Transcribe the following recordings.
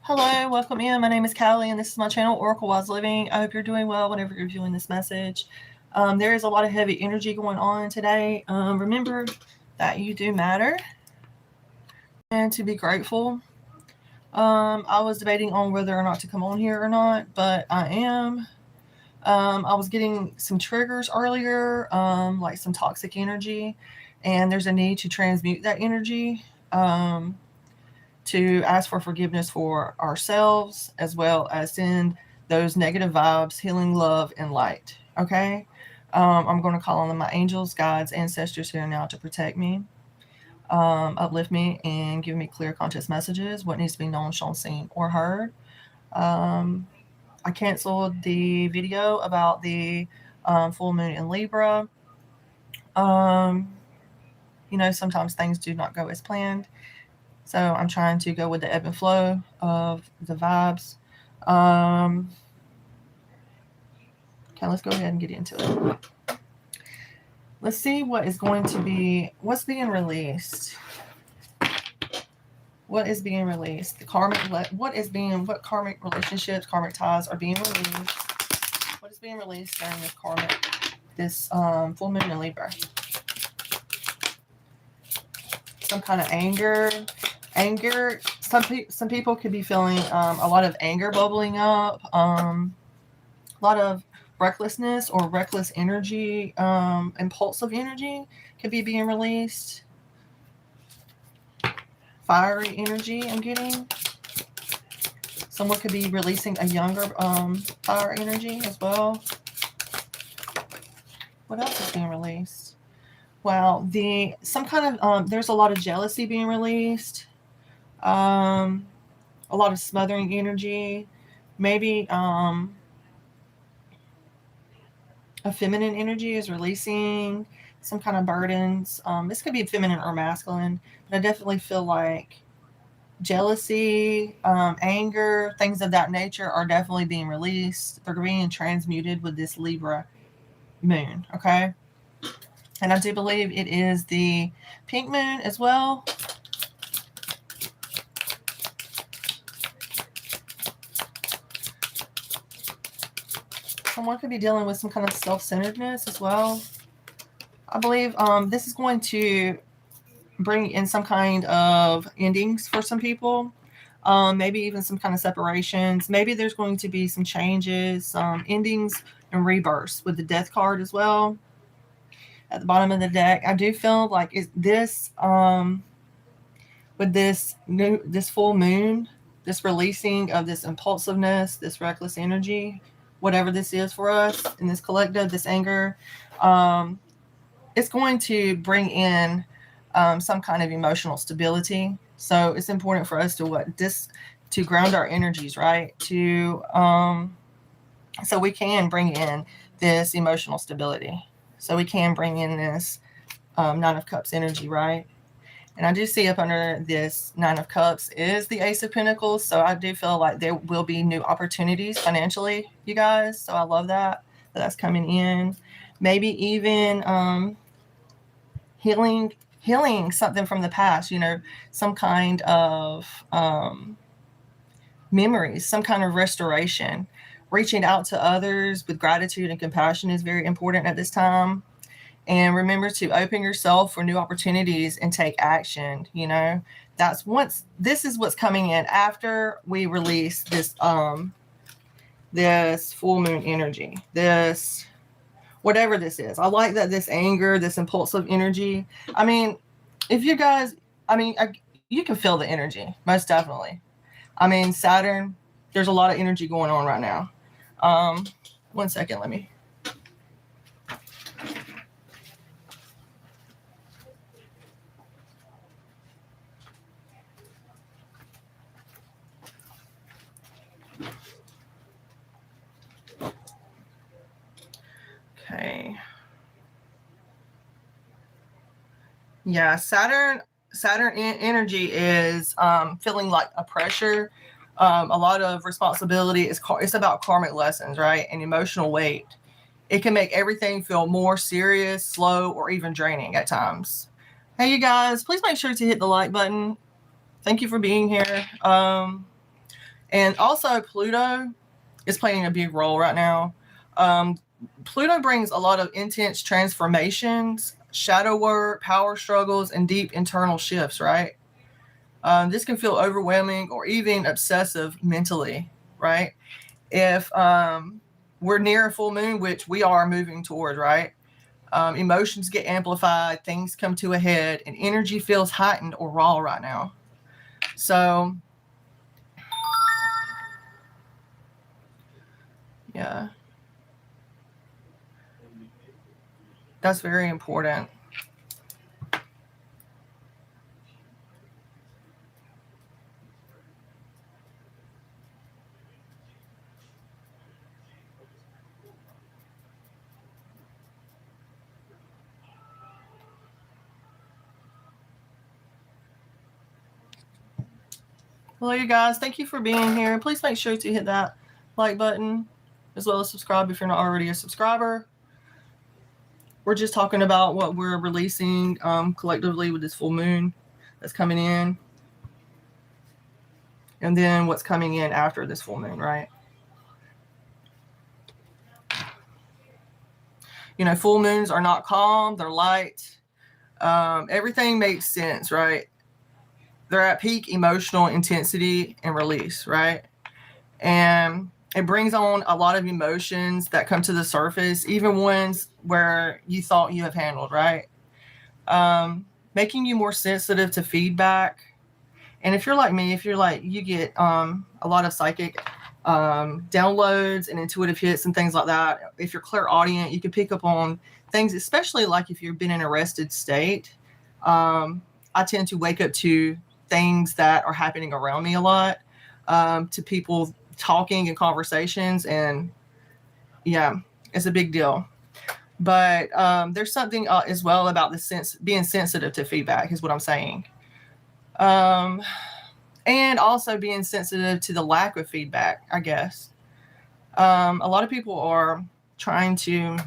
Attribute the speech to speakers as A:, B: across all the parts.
A: Hello, welcome in. My name is Callie, and this is my channel, Oracle Wise Living. I hope you're doing well whenever you're viewing this message. There is a lot of heavy energy going on today. Remember that you do matter and to be grateful. I was debating on whether or not to come on here or not, but I am. I was getting some triggers earlier, like some toxic energy, and there's a need to transmute that energy. To ask for forgiveness for ourselves, as well as send those negative vibes, healing, love, and light. Okay? I'm going to call on my angels, guides, ancestors here now to protect me, uplift me, and give me clear, conscious messages, what needs to be known, shown, seen, or heard. I canceled the video about the full moon in Libra. Sometimes things do not go as planned. So I'm trying to go with the ebb and flow of the vibes. Okay, let's go ahead and get into it. Let's see what's being released. What is being released? What karmic relationships, karmic ties are being released? What is being released during this full moon in Libra? Some kind of anger. Some people could be feeling a lot of anger bubbling up, a lot of recklessness or reckless energy, impulsive energy could be being released. Fiery energy I'm getting. Someone could be releasing a younger fire energy as well. What else is being released? Wow, there's a lot of jealousy being released. A lot of smothering energy, maybe a feminine energy is releasing some kind of burdens. This could be feminine or masculine, but I definitely feel like jealousy, anger, things of that nature are definitely being released. They're being transmuted with this Libra moon, okay? And I do believe it is the pink moon as well. Someone could be dealing with some kind of self-centeredness as well. I believe this is going to bring in some kind of endings for some people. Maybe even some kind of separations. Maybe there's going to be some changes, some endings and rebirths with the death card as well. At the bottom of the deck, I do feel like with this full moon, this releasing of this impulsiveness, this reckless energy, whatever this is for us in this collective, this anger, it's going to bring in some kind of emotional stability. So it's important for us to ground our energies, right? So we can bring in this emotional stability. So we can bring in this Nine of Cups energy, right? And I do see up under this Nine of Cups is the Ace of Pentacles. So I do feel like there will be new opportunities financially, you guys. So I love that that's coming in. Maybe even healing something from the past, some kind of memories, some kind of restoration. Reaching out to others with gratitude and compassion is very important at this time. And remember to open yourself for new opportunities and take action. This is what's coming in after we release this full moon energy, this whatever this is. I like that this anger, this impulsive energy. I mean, if you guys, you can feel the energy, most definitely. I mean, Saturn, there's a lot of energy going on right now. 1 second, let me. Okay. Yeah, Saturn energy is feeling like a pressure, a lot of responsibility. It's about karmic lessons, right? And emotional weight. It can make everything feel more serious, slow, or even draining at times. Hey, you guys, please make sure to hit the like button. Thank you for being here. And also Pluto is playing a big role right now. Pluto brings a lot of intense transformations, shadow work, power struggles, and deep internal shifts, right? This can feel overwhelming or even obsessive mentally, right? If we're near a full moon, which we are moving toward, right? Emotions get amplified, things come to a head, and energy feels heightened or raw right now. So, yeah, that's very important. Hello, you guys. Thank you for being here. Please make sure to hit that like button as well as subscribe if you're not already a subscriber. We're just talking about what we're releasing collectively with this full moon that's coming in, and then what's coming in after this full moon, right? You know, full moons are not calm, they're light. Everything makes sense, right? They're at peak emotional intensity and release, right? And it brings on a lot of emotions that come to the surface, even ones where you thought you have handled, right? Making you more sensitive to feedback. And if you're like me, if you're like, you get a lot of psychic downloads and intuitive hits and things like that. If you're clairaudient, you can pick up on things, especially like if you've been in a rested state. I tend to wake up to things that are happening around me a lot, to people talking and conversations. And yeah, it's a big deal. But there's something as well about the being sensitive to feedback is what I'm saying. And also being sensitive to the lack of feedback, I guess. A lot of people are trying to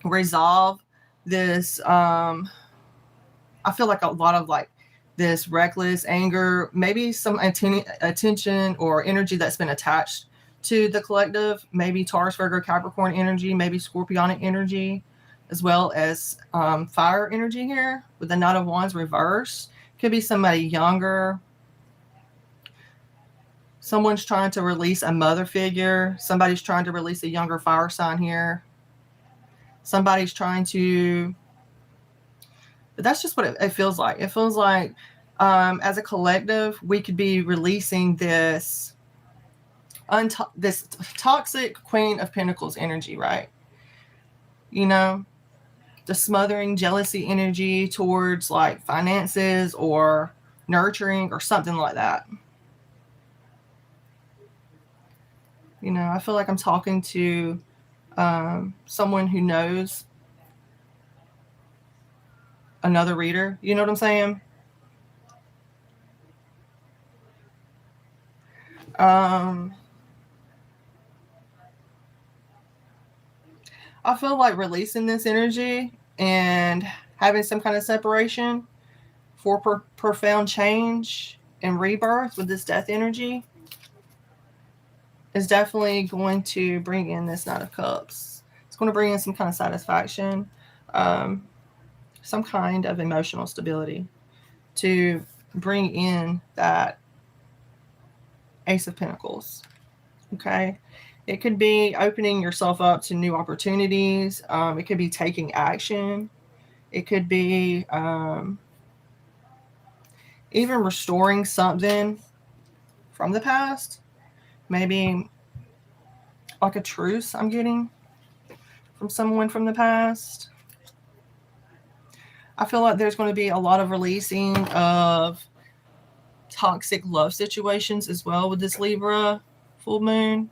A: resolve this. I feel like a lot of like this reckless anger, maybe some attention or energy that's been attached to the collective, maybe Taurus, Virgo, Capricorn energy, maybe Scorpionic energy, as well as fire energy here with the Knight of Wands reverse. Could be somebody younger. Someone's trying to release a mother figure. Somebody's trying to release a younger fire sign here. Somebody's trying to... But that's just what it feels like. It feels like as a collective, we could be releasing this this toxic Queen of Pentacles energy, right? You know, the smothering jealousy energy towards like finances or nurturing or something like that. You know, I feel like I'm talking to someone who knows another reader. You know what I'm saying? I feel like releasing this energy and having some kind of separation for profound change and rebirth with this death energy is definitely going to bring in this Knight of Cups. It's going to bring in some kind of satisfaction, some kind of emotional stability to bring in that Ace of Pentacles. Okay. It could be opening yourself up to new opportunities. It could be taking action. It could be even restoring something from the past. Maybe like a truce I'm getting from someone from the past. I feel like there's going to be a lot of releasing of toxic love situations as well with this Libra full moon.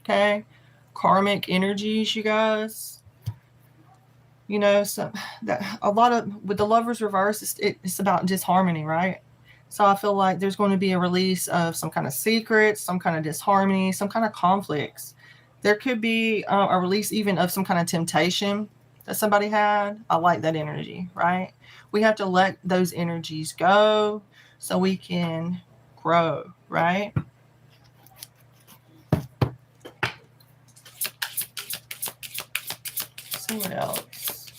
A: Okay. Karmic energies, you guys. You know, so that a lot of with the Lovers reverse, it's about disharmony, right? So I feel like there's going to be a release of some kind of secrets, some kind of disharmony, some kind of conflicts. There could be a release even of some kind of temptation that somebody had. I like that energy, right? We have to let those energies go so we can grow, right? see what else.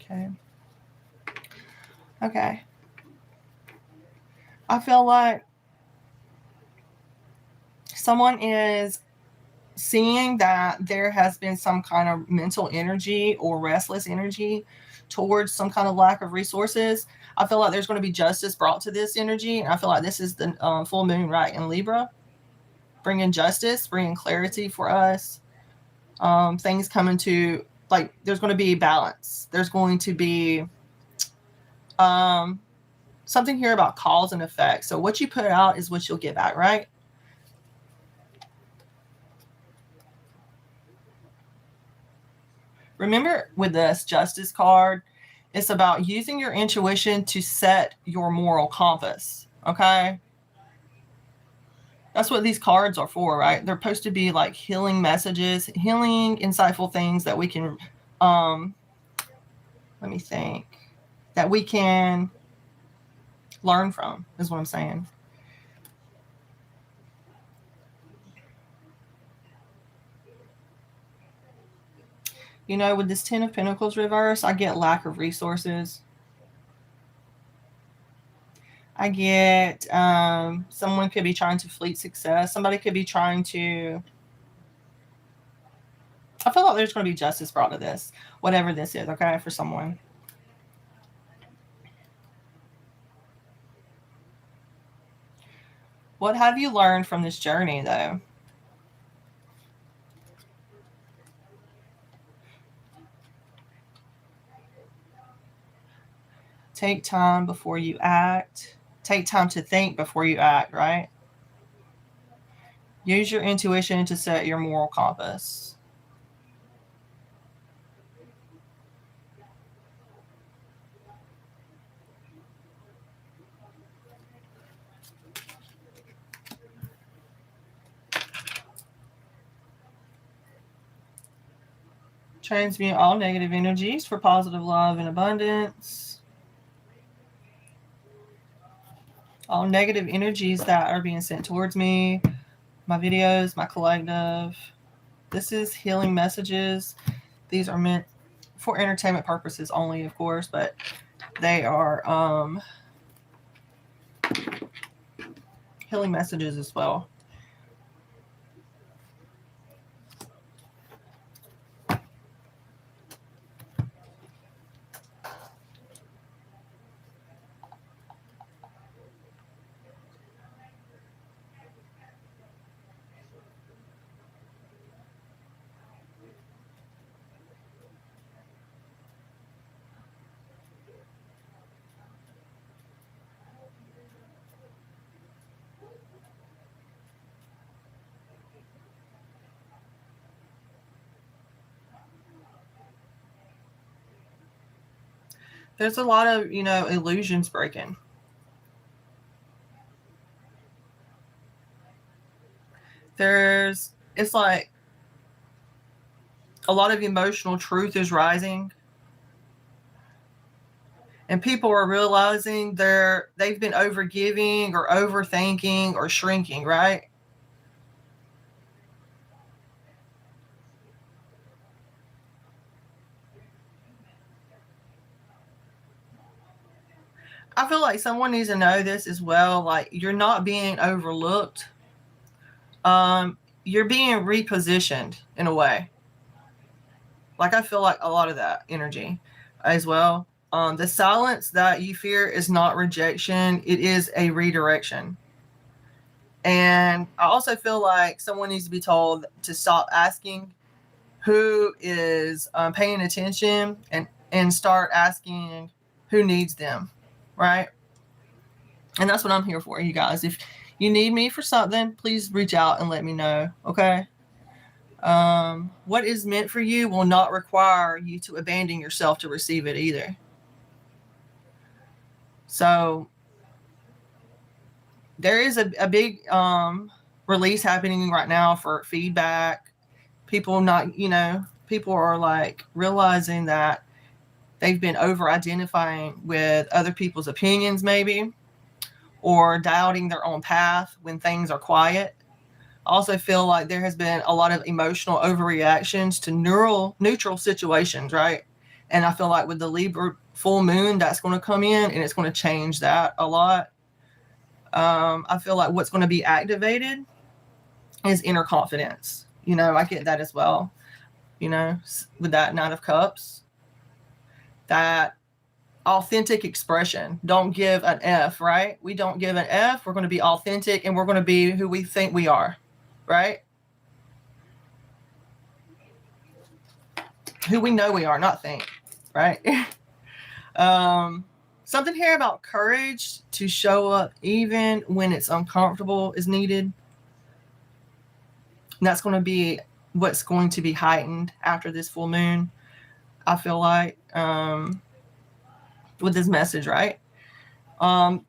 A: Okay. Okay. I feel like someone is seeing that there has been some kind of mental energy or restless energy towards some kind of lack of resources. I feel like there's going to be justice brought to this energy. And I feel like this is the full moon right in Libra, bringing justice, bringing clarity for us. Things coming to, like, there's going to be balance. There's going to be something here about cause and effect. So what you put out is what you'll get back, right? Remember with this justice card, it's about using your intuition to set your moral compass, okay? That's what these cards are for, right? They're supposed to be like healing messages, healing, insightful things that we can, let me think, that we can learn from, is what I'm saying. You know, with this 10 of Pentacles reverse, I get lack of resources. I get someone could be trying to fleet success. Somebody could be trying to... I feel like there's going to be justice brought to this, whatever this is, okay, for someone. What have you learned from this journey, though? Take time before you act. Take time to think before you act, right? Use your intuition to set your moral compass. Transmute all negative energies for positive love and abundance. All negative energies that are being sent towards me, my videos, my collective. This is healing messages. These are meant for entertainment purposes only, of course, but they are healing messages as well. There's a lot of, you know, illusions breaking. It's like a lot of emotional truth is rising. And people are realizing they've been overgiving or overthinking or shrinking, right? I feel like someone needs to know this as well. Like, you're not being overlooked. You're being repositioned in a way. Like, I feel like a lot of that energy as well. The silence that you fear is not rejection. It is a redirection. And I also feel like someone needs to be told to stop asking who is paying attention and start asking who needs them, right? And that's what I'm here for, you guys. If you need me for something, please reach out and let me know, okay? What is meant for you will not require you to abandon yourself to receive it either. So there is a big release happening right now for feedback. People are like realizing that they've been over identifying with other people's opinions, maybe, or doubting their own path when things are quiet. I also feel like there has been a lot of emotional overreactions to neutral situations, right? And I feel like with the Libra full moon, that's going to come in and it's going to change that a lot. I feel like what's going to be activated is inner confidence. You know, I get that as well. You know, with that Knight of Cups, that authentic expression. Don't give an F, right? We don't give an F. We're going to be authentic and we're going to be who we think we are, right? Who we know we are, not think, right? Something here about courage to show up even when it's uncomfortable is needed. And that's going to be what's going to be heightened after this full moon, I feel like, with this message, right?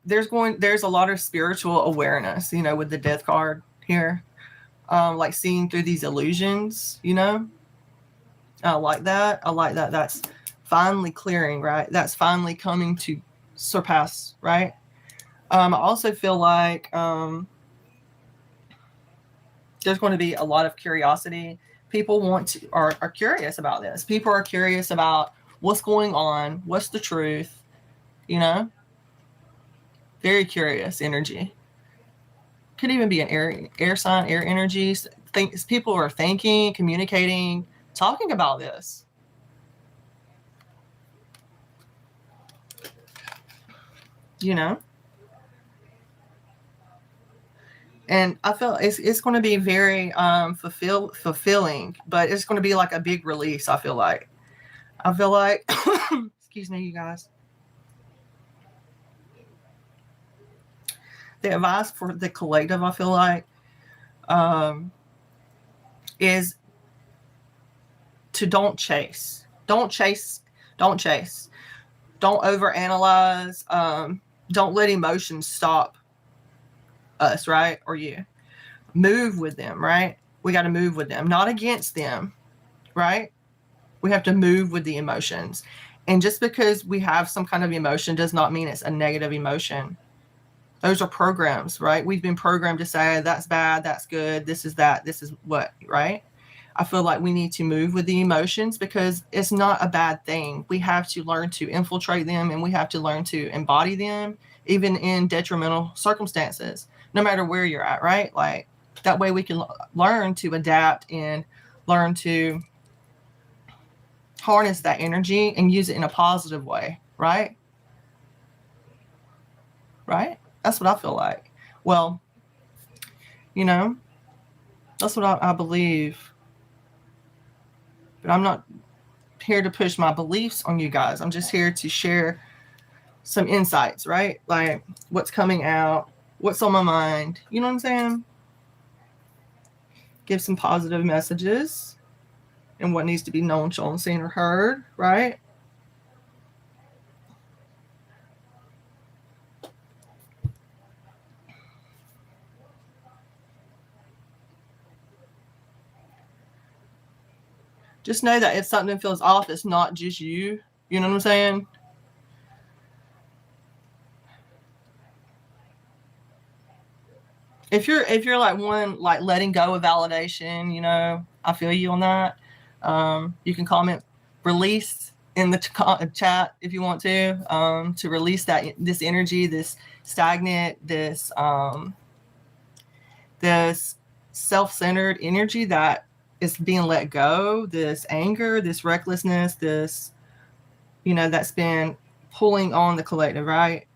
A: There's a lot of spiritual awareness, you know, with the Death card here, like seeing through these illusions, you know. I like that. That's finally clearing, right? That's finally coming to surpass, right? I also feel like there's going to be a lot of curiosity. People are curious about this. People are curious about what's going on, what's the truth, you know. Very curious energy. Could even be an air sign, air energies. People are thinking, communicating, talking about this. You know. And I feel it's going to be very fulfilling, but it's going to be like a big release. I feel like, excuse me, you guys. The advice for the collective, I feel like, is to don't chase. Don't overanalyze. Don't let emotions stop us, right? Or you. Move with them, right? We got to move with them, not against them, right? We have to move with the emotions. And just because we have some kind of emotion does not mean it's a negative emotion. Those are programs, right? We've been programmed to say that's bad, that's good, this is that, this is what, right? I feel like we need to move with the emotions because it's not a bad thing. We have to learn to infiltrate them and we have to learn to embody them, even in detrimental circumstances, no matter where you're at, right? Like that way we can learn to adapt and learn to harness that energy and use it in a positive way, right? Right? That's what I feel like. Well, you know, that's what I believe. But I'm not here to push my beliefs on you guys. I'm just here to share some insights, right? Like what's coming out, what's on my mind. You know what I'm saying? Give some positive messages and what needs to be known, shown, seen, or heard, right? Just know that if something feels off, it's not just you. You know what I'm saying? If you're like letting go of validation, you know, I feel you on that. You can comment release in the chat if you want to release this energy, this stagnant, this self-centered energy that is being let go, this anger, this recklessness, this, you know, that's been pulling on the collective, right?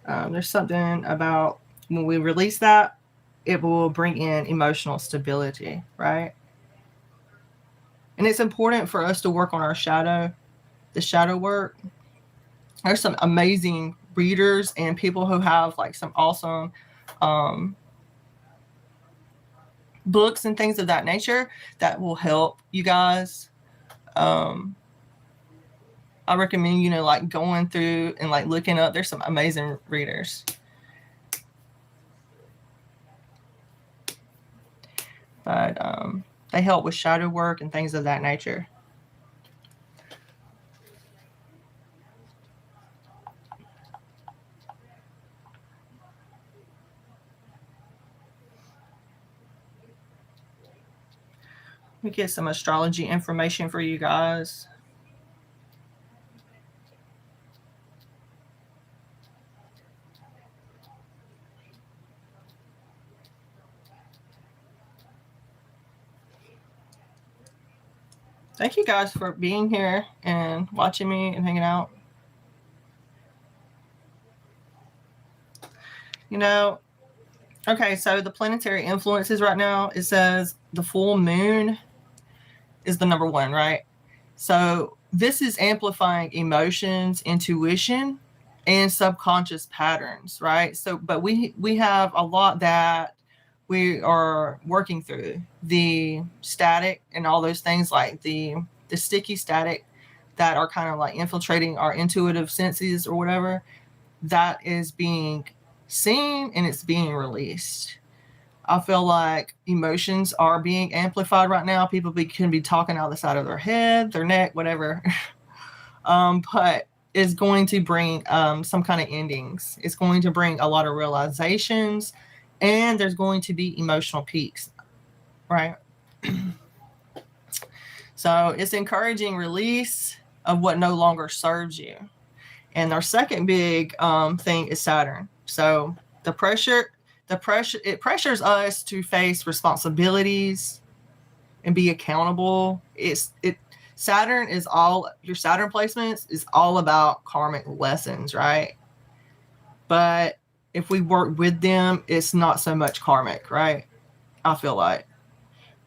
A: There's something about when we release that, it will bring in emotional stability, right? And it's important for us to work on our the shadow work. There's some amazing readers and people who have like some awesome books and things of that nature that will help you guys. I recommend, you know, like going through and like looking up. There's some amazing readers. But they help with shadow work and things of that nature. me get some astrology information for you guys. Thank you guys for being here and watching me and hanging out. You know, okay, so the planetary influences right now, it says the full moon is the number one, right? So this is amplifying emotions, intuition, and subconscious patterns, right? So, but we have a lot that we are working through. The static and all those things, like the sticky static that are kind of like infiltrating our intuitive senses or whatever, that is being seen and it's being released. I feel like emotions are being amplified right now. People can be talking out the side of their head, their neck, whatever. But it's going to bring some kind of endings. It's going to bring a lot of realizations, and there's going to be emotional peaks, right? So it's encouraging release of what no longer serves you. And our second big thing is Saturn. So it pressures us to face responsibilities and be accountable. Saturn is all, your Saturn placements is all about karmic lessons, right? But if we work with them, it's not so much karmic, right? I feel like.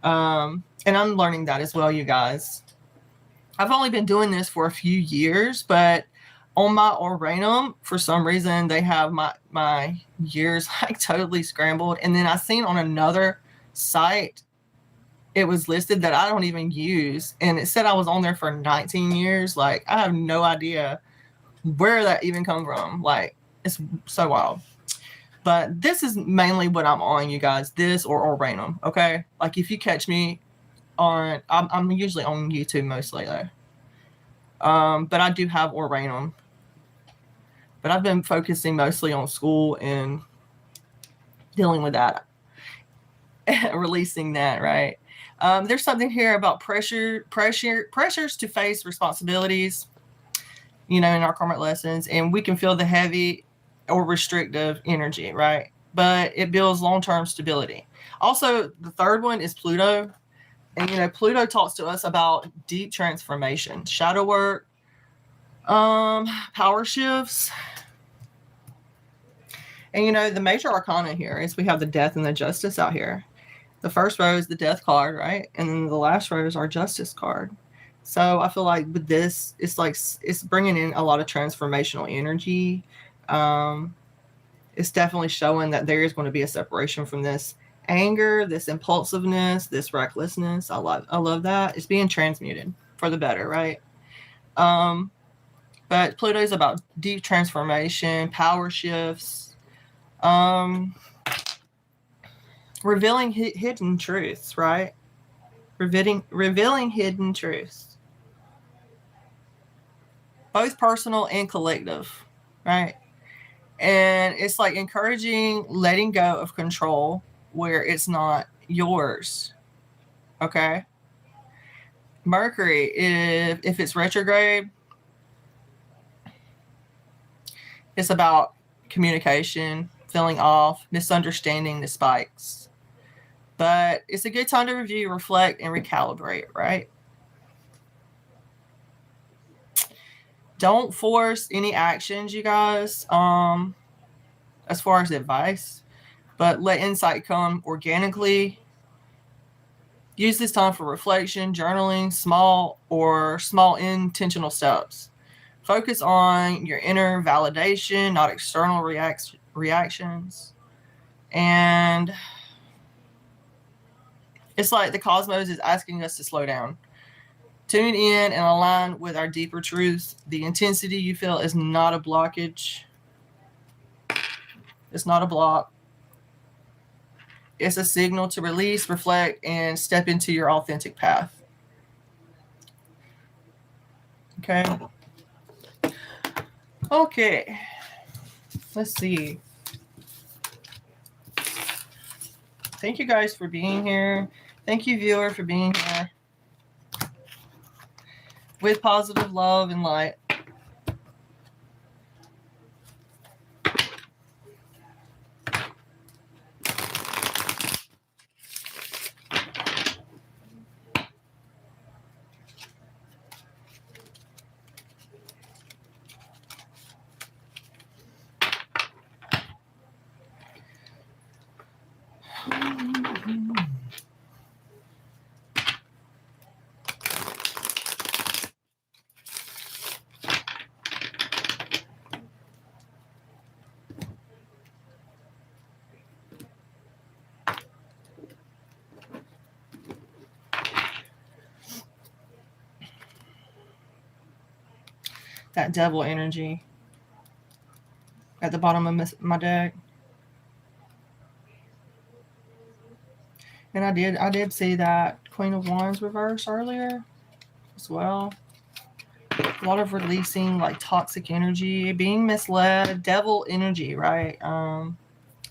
A: And I'm learning that as well, you guys. I've only been doing this for a few years, but on my Uranum, for some reason, they have my years like totally scrambled. And then I seen on another site, it was listed that I don't even use. And it said I was on there for 19 years. Like, I have no idea where that even come from. Like, it's so wild. But this is mainly what I'm on, you guys. This or Uranum, okay? Like, if you catch me on, I'm usually on YouTube mostly, though. But I do have Uranum. But I've been focusing mostly on school and dealing with that. Releasing that, right? There's something here about pressures to face responsibilities, you know, in our karmic lessons, and we can feel the heavy or restrictive energy, right? But it builds long-term stability. Also, the third one is Pluto. And, you know, Pluto talks to us about deep transformation, shadow work, power shifts. And, you know, the major arcana here is we have the Death and the Justice out here. The first row is the Death card, right? And then the last row is our Justice card. So I feel like with this, it's like it's bringing in a lot of transformational energy. It's definitely showing that there is going to be a separation from this anger, this impulsiveness, this recklessness. I love that. It's being transmuted for the better, right? But Pluto is about deep transformation, power shifts, revealing hidden truths, right? Revealing hidden truths, both personal and collective, right? And it's like encouraging letting go of control where it's not yours. Okay. Mercury, if it's retrograde, it's about communication, feeling off, misunderstanding the spikes. But it's a good time to review, reflect, and recalibrate, right? Don't force any actions, you guys, as far as advice, but let insight come organically. Use this time for reflection, journaling, small intentional steps. Focus on your inner validation, not external reactions. And it's like the cosmos is asking us to slow down. Tune in and align with our deeper truths. The intensity you feel is not a blockage. It's not a block. It's a signal to release, reflect, and step into your authentic path. Okay. Okay. Let's see. Thank you guys for being here. Thank you, viewer, for being here. With positive love and light. That devil energy at the bottom of my deck. And I did see that Queen of Wands reverse earlier as well. A lot of releasing like toxic energy, being misled, devil energy, right? A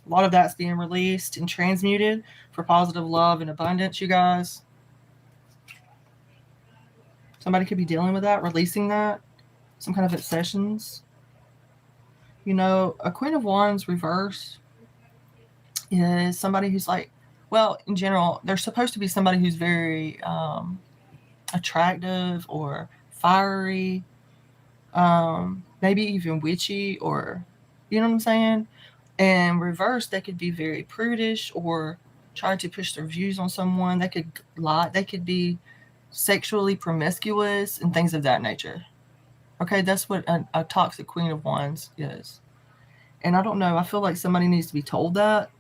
A: lot of that's being released and transmuted for positive love and abundance, you guys. Somebody could be dealing with that, releasing that, some kind of obsessions. You know, a Queen of Wands reverse is somebody who's like, well, in general, they're supposed to be somebody who's very attractive or fiery, maybe even witchy, or, you know what I'm saying? And reverse, they could be very prudish or try to push their views on someone. They could lie. They could be sexually promiscuous and things of that nature. Okay, that's what a toxic Queen of Wands is. And I don't know, I feel like somebody needs to be told that.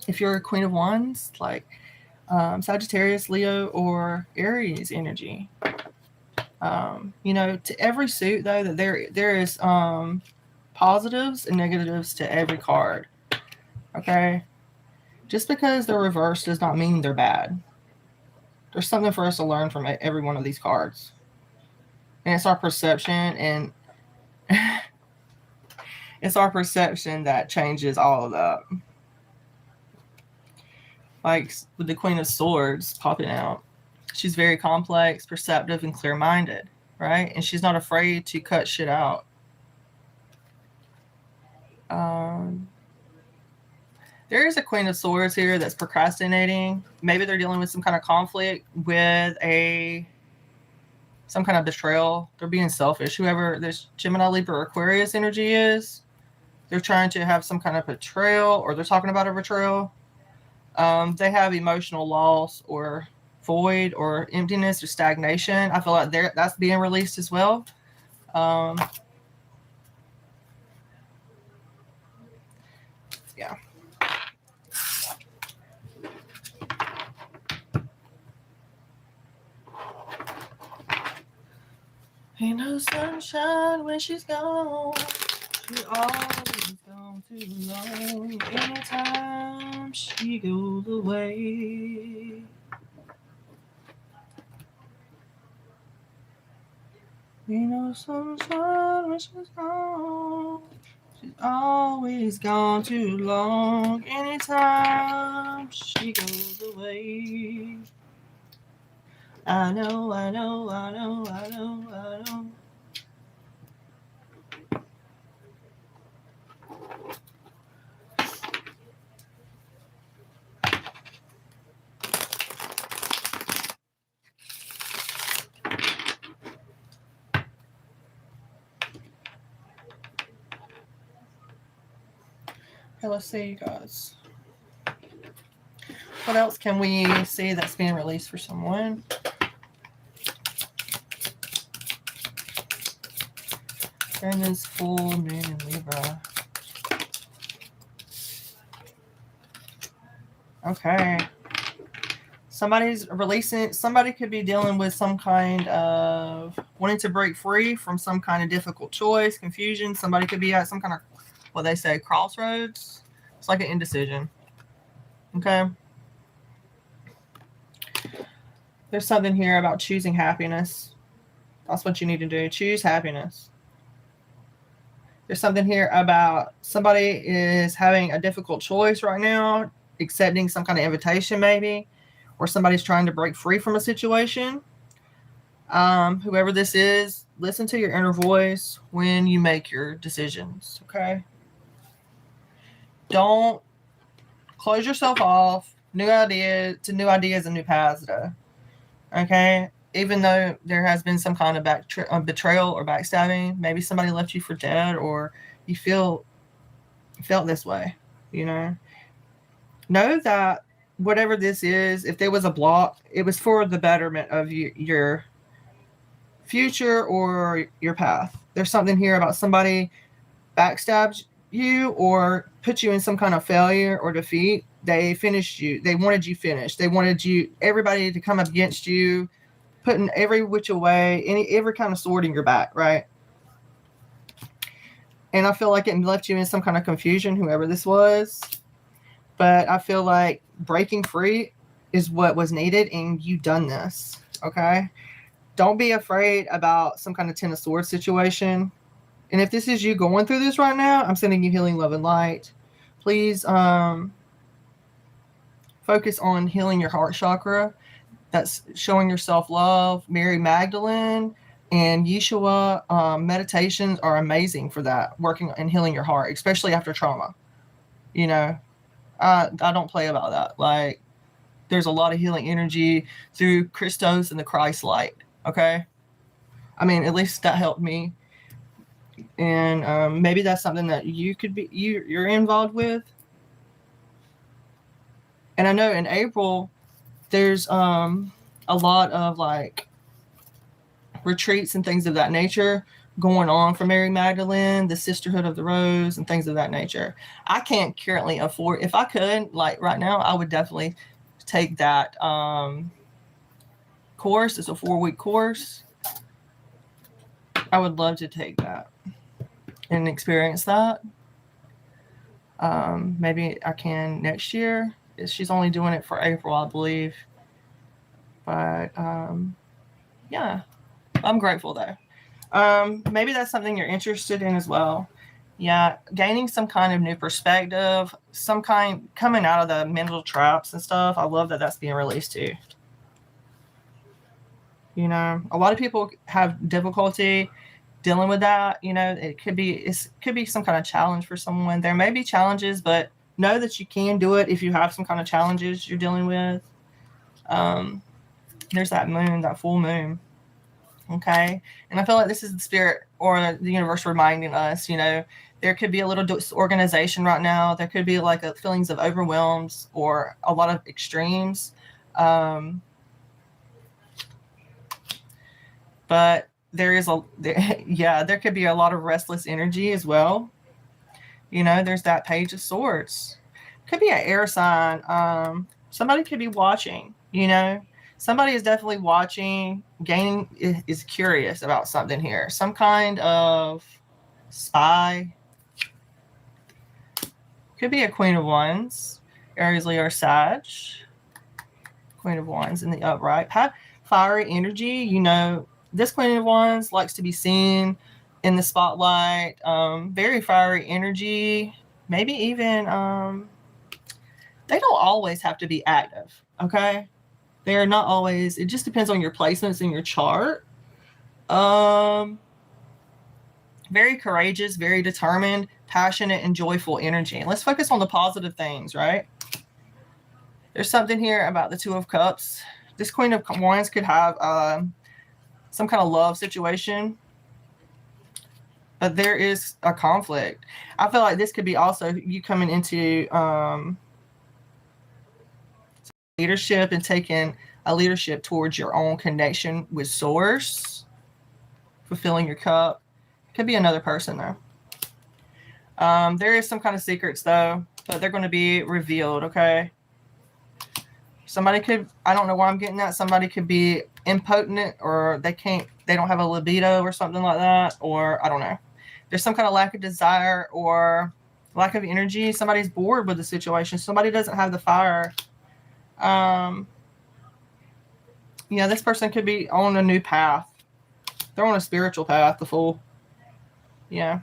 A: If you're a Queen of Wands, like Sagittarius, Leo, or Aries energy. You know, to every suit, though, that there is positives and negatives to every card. Okay? Just because they're reversed does not mean they're bad. There's something for us to learn from every one of these cards. And it's our perception, and it's our perception that changes all of that. Like with the Queen of Swords popping out. She's very complex, perceptive, and clear-minded, right? And she's not afraid to cut shit out. There is a Queen of Swords here that's procrastinating. Maybe they're dealing with some kind of conflict with some kind of betrayal. They're being selfish. Whoever this Gemini, Libra, or Aquarius energy is, they're trying to have some kind of betrayal, or they're talking about a betrayal. They have emotional loss or void or emptiness or stagnation. I feel like that's being released as well. Yeah. Ain't no sunshine when she's gone. She's always gone too long. Anytime she goes away. Ain't no sunshine when she's gone. She's always gone too long. Anytime she goes away. I know, I know, I know, I know, I know. Okay, let's see, you guys. What else can we see that's being released for someone? During this full moon in Libra. Okay. Somebody's releasing, somebody could be dealing with some kind of wanting to break free from some kind of difficult choice, confusion. Somebody could be at some kind of, what they say, crossroads. It's like an indecision. Okay. There's something here about choosing happiness. That's what you need to do. Choose happiness. There's something here about somebody is having a difficult choice right now, accepting some kind of invitation maybe, or somebody's trying to break free from a situation. Whoever this is, listen to your inner voice when you make your decisions, okay? Don't close yourself off new ideas and new paths, though, okay? Even though there has been some kind of betrayal or backstabbing, maybe somebody left you for dead, or you felt this way, you know that whatever this is, if there was a block, it was for the betterment of your future or your path. There's something here about somebody backstabbed you or put you in some kind of failure or defeat. They finished you. They wanted you finished. They wanted everybody to come up against you, putting every which way, every kind of sword in your back, right? And I feel like it left you in some kind of confusion, whoever this was. But I feel like breaking free is what was needed, and you've done this, okay? Don't be afraid about some kind of Ten of Swords situation. And if this is you going through this right now, I'm sending you healing, love, and light. Please focus on healing your heart chakra. That's showing yourself love. Mary Magdalene and Yeshua meditations are amazing for that, working and healing your heart, especially after trauma. I don't play about that. Like, there's a lot of healing energy through Christos and the Christ light. Okay. I mean, at least that helped me. And maybe that's something that you're involved with. And I know in April, there's a lot of like retreats and things of that nature going on for Mary Magdalene, the Sisterhood of the Rose, and things of that nature. I can't currently afford, if I could, like right now, I would definitely take that course. It's a 4-week course. I would love to take that and experience that. Maybe I can next year. She's only doing it for April, I believe. But yeah, I'm grateful though. Maybe that's something you're interested in as well. Yeah, gaining some kind of new perspective, some kind coming out of the mental traps and stuff. I love that that's being released too. A lot of people have difficulty dealing with that. It could be some kind of challenge for someone. There may be challenges, but know that you can do it if you have some kind of challenges you're dealing with. There's that moon, that full moon. Okay. And I feel like this is the spirit or the universe reminding us, there could be a little disorganization right now. There could be like feelings of overwhelmed or a lot of extremes. But there could be a lot of restless energy as well. There's that Page of Swords. Could be an air sign. Somebody could be watching, Somebody is definitely watching, is curious about something here. Some kind of spy. Could be a Queen of Wands. Aries, Leo, or Sag. Queen of Wands in the upright. Fiery energy. This Queen of Wands likes to be seen in the spotlight. Very fiery energy. Maybe even, they don't always have to be active, okay? They're not always, it just depends on your placements in your chart. Very courageous, very determined, passionate, and joyful energy. And let's focus on the positive things, right? There's something here about the Two of Cups. This Queen of Wands could have some kind of love situation, but there is a conflict. I feel like this could be also you coming into leadership and taking a leadership towards your own connection with Source, fulfilling your cup. Could be another person though. There is some kind of secrets though, but they're going to be revealed. Okay. Somebody could, I don't know why I'm getting that. Somebody could be impotent, or they don't have a libido or something like that. Or I don't know. There's some kind of lack of desire or lack of energy. Somebody's bored with the situation. Somebody doesn't have the fire. This person could be on a new path. They're on a spiritual path, the Fool. Yeah.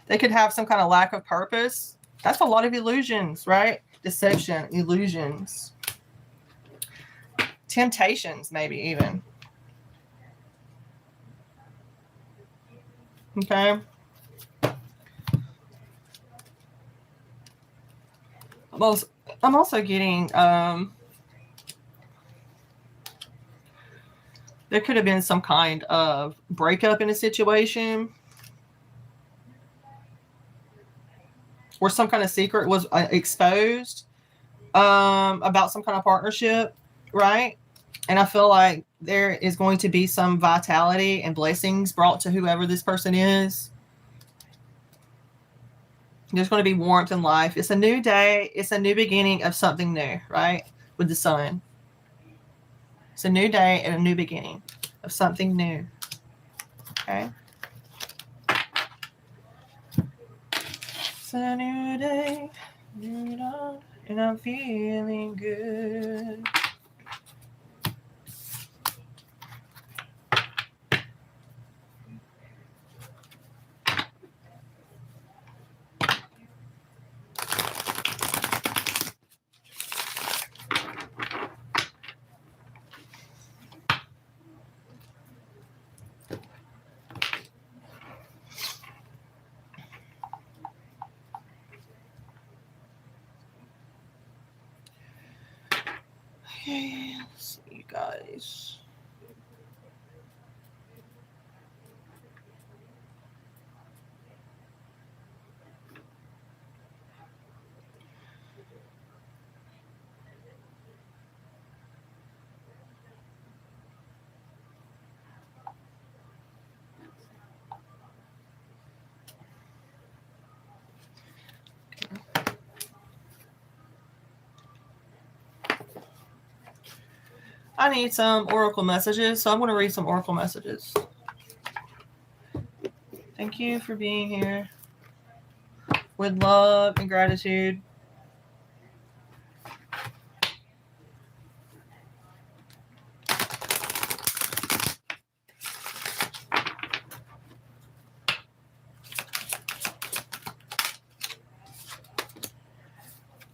A: They could have some kind of lack of purpose. That's a lot of illusions, right? Deception, illusions, temptations, maybe even. Okay. I'm also getting there could have been some kind of breakup in a situation, or some kind of secret was exposed about some kind of partnership, right? And I feel like there is going to be some vitality and blessings brought to whoever this person is. There's going to be warmth in life. It's a new day. It's a new beginning of something new, right? With the sun. It's a new day and a new beginning of something new. Okay? It's a new day, new dawn, and I'm feeling good. Okay, let's see, you guys. I need some oracle messages, so I'm going to read some oracle messages. Thank you for being here. With love and gratitude.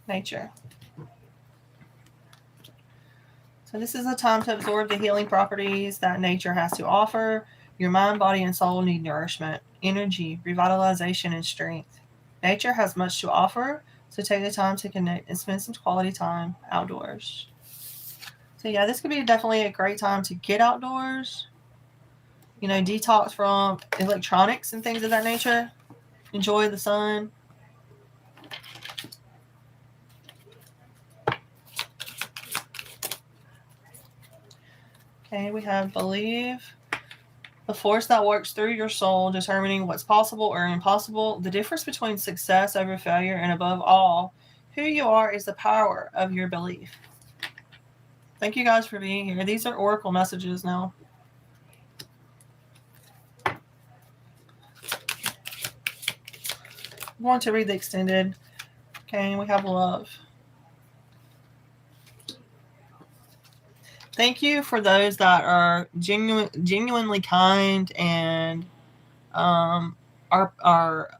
A: Nature. So this is a time to absorb the healing properties that nature has to offer. Your mind, body, and soul need nourishment, energy, revitalization, and strength. Nature has much to offer, so take the time to connect and spend some quality time outdoors. So yeah, this could be definitely a great time to get outdoors. You know, detox from electronics and things of that nature. Enjoy the sun. Okay, we have believe. The force that works through your soul, determining what's possible or impossible, the difference between success over failure, and above all, who you are is the power of your belief. Thank you guys for being here. These are oracle messages now. I want to read the extended. Okay, we have love. Thank you for those that are genuinely kind and are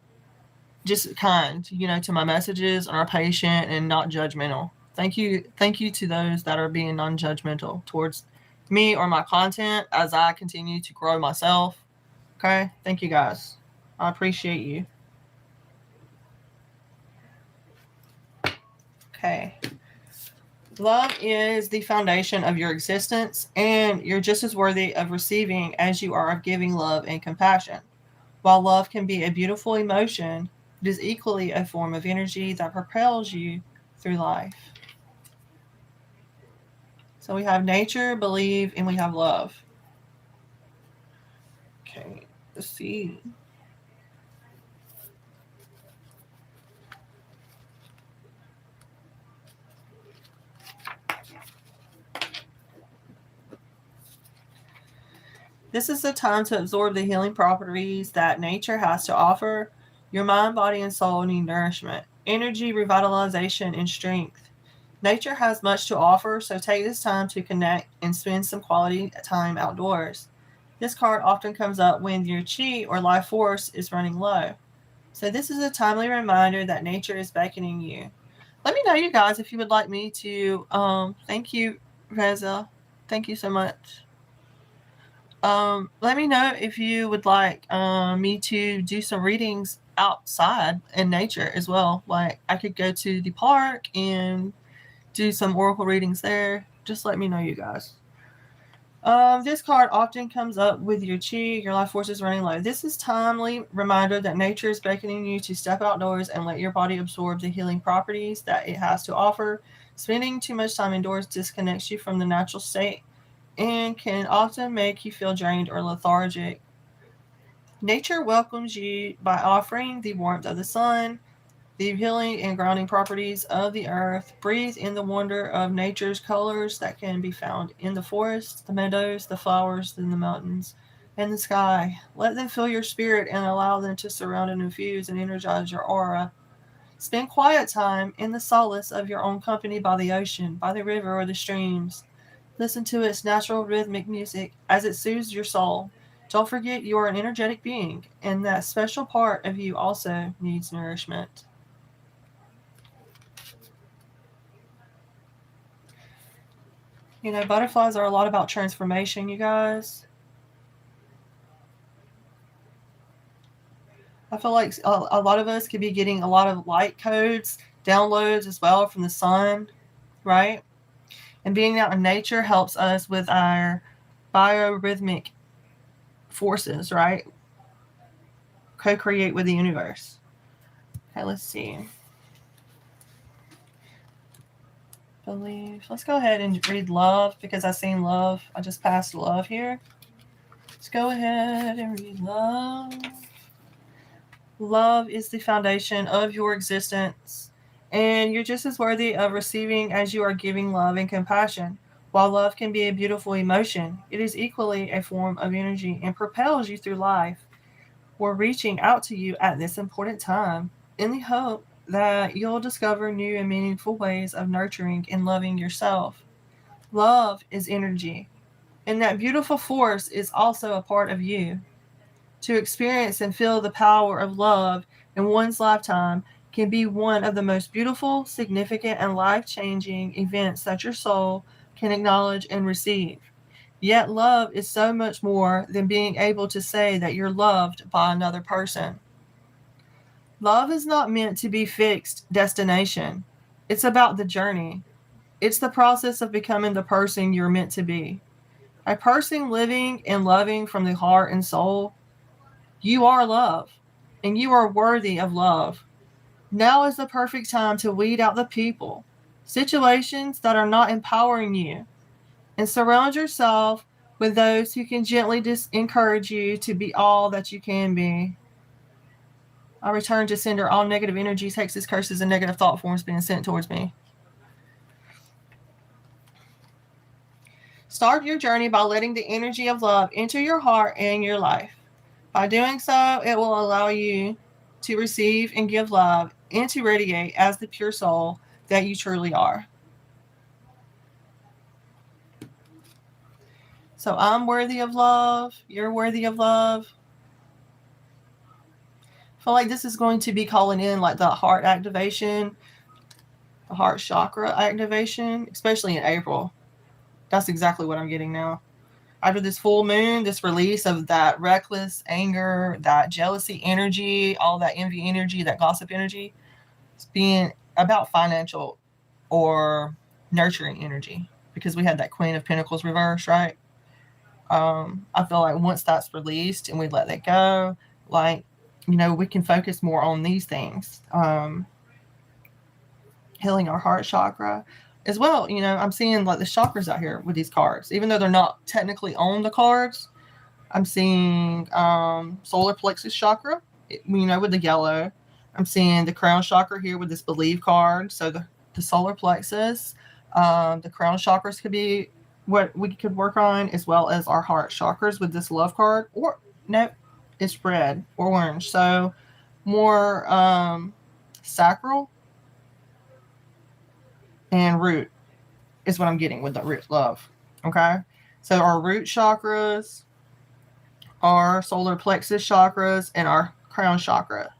A: just kind, you know, to my messages, and are patient and not judgmental. Thank you to those that are being non-judgmental towards me or my content as I continue to grow myself. Okay, thank you guys. I appreciate you. Okay. Love is the foundation of your existence, and you're just as worthy of receiving as you are of giving love and compassion. While love can be a beautiful emotion, it is equally a form of energy that propels you through life. So we have nature, believe, and we have love. Okay, let's see. This is the time to absorb the healing properties that nature has to offer. Your mind, body, and soul need nourishment, energy, revitalization, and strength. Nature has much to offer, so take this time to connect and spend some quality time outdoors. This card often comes up when your chi or life force is running low. So this is a timely reminder that nature is beckoning you. Let me know, you guys, if you would like me to. Thank you, Reza. Thank you so much. Let me know if you would like me to do some readings outside in nature as well. Like I could go to the park and do some oracle readings there. Just let me know, you guys. This card often comes up with your chi, your life force is running low. This is timely reminder that nature is beckoning you to step outdoors and let your body absorb the healing properties that it has to offer. Spending too much time indoors disconnects you from the natural state and can often make you feel drained or lethargic. Nature welcomes you by offering the warmth of the sun, the healing and grounding properties of the earth. Breathe in the wonder of nature's colors that can be found in the forests, the meadows, the flowers, and the mountains, and the sky. Let them fill your spirit and allow them to surround and infuse and energize your aura. Spend quiet time in the solace of your own company by the ocean, by the river, or the streams. Listen to its natural rhythmic music as it soothes your soul. Don't forget you are an energetic being, and that special part of you also needs nourishment. You know, butterflies are a lot about transformation, you guys. I feel like a lot of us could be getting a lot of light codes, downloads as well from the sun, right? And being out in nature helps us with our biorhythmic forces, right? Co create with the universe. Okay, let's see. Believe. Let's go ahead and read love because I've seen love. I just passed love here. Let's go ahead and read love. Love is the foundation of your existence, and you're just as worthy of receiving as you are giving love and compassion. While love can be a beautiful emotion, it is equally a form of energy and propels you through life. We're reaching out to you at this important time in the hope that you'll discover new and meaningful ways of nurturing and loving yourself. Love is energy, and that beautiful force is also a part of you. To experience and feel the power of love in one's lifetime can be one of the most beautiful, significant, and life changing events that your soul can acknowledge and receive. Yet, love is so much more than being able to say that you're loved by another person. Love is not meant to be fixed destination. It's about the journey. It's the process of becoming the person you're meant to be. A person living and loving from the heart and soul. You are love, and you are worthy of love. Now is the perfect time to weed out the people, situations that are not empowering you, and surround yourself with those who can gently encourage you to be all that you can be. I return to sender all negative energies, hexes, curses, and negative thought forms being sent towards me. Start your journey by letting the energy of love enter your heart and your life. By doing so, it will allow you to receive and give love and to radiate as the pure soul that you truly are. So I'm worthy of love. You're worthy of love. I feel like this is going to be calling in like the heart activation, the heart chakra activation, especially in April. That's exactly what I'm getting now. After this full moon, this release of that reckless anger, that jealousy energy, all that envy energy, that gossip energy, it's being about financial or nurturing energy because we had that Queen of Pentacles reverse, right? I feel like once that's released and we let that go, like, you know, we can focus more on these things. Healing our heart chakra as well. You know, I'm seeing like the chakras out here with these cards, even though they're not technically on the cards. I'm seeing solar plexus chakra, you know, with the yellow. I'm seeing the crown chakra here with this believe card. So the solar plexus, the crown chakras could be what we could work on, as well as our heart chakras with this love card. Or no, it's red or orange. So more sacral and root is what I'm getting with the root love. Okay. So our root chakras, our solar plexus chakras, and our crown chakra.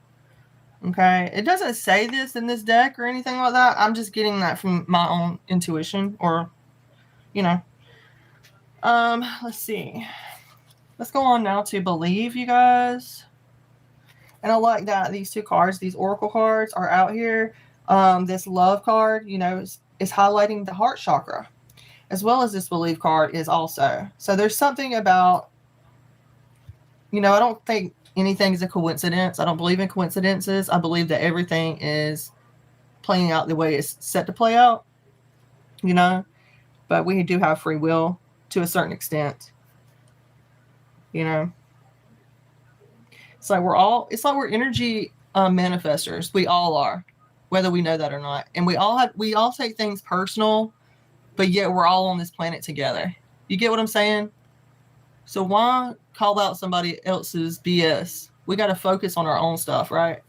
A: Okay, it doesn't say this in this deck or anything like that. I'm just getting that from my own intuition, or, you know. Let's see. Let's go on now to believe, you guys. And I like that these two cards, these oracle cards, are out here. This love card, you know, is highlighting the heart chakra, as well as this believe card is also. So there's something about, you know, I don't think anything is a coincidence. I don't believe in coincidences. I believe that everything is playing out the way it's set to play out, you know. But we do have free will to a certain extent, you know. It's like we're energy manifestors. We all are, whether we know that or not. And we all take things personal, but yet we're all on this planet together. You get what I'm saying? So why call out somebody else's BS? We got to focus on our own stuff, right?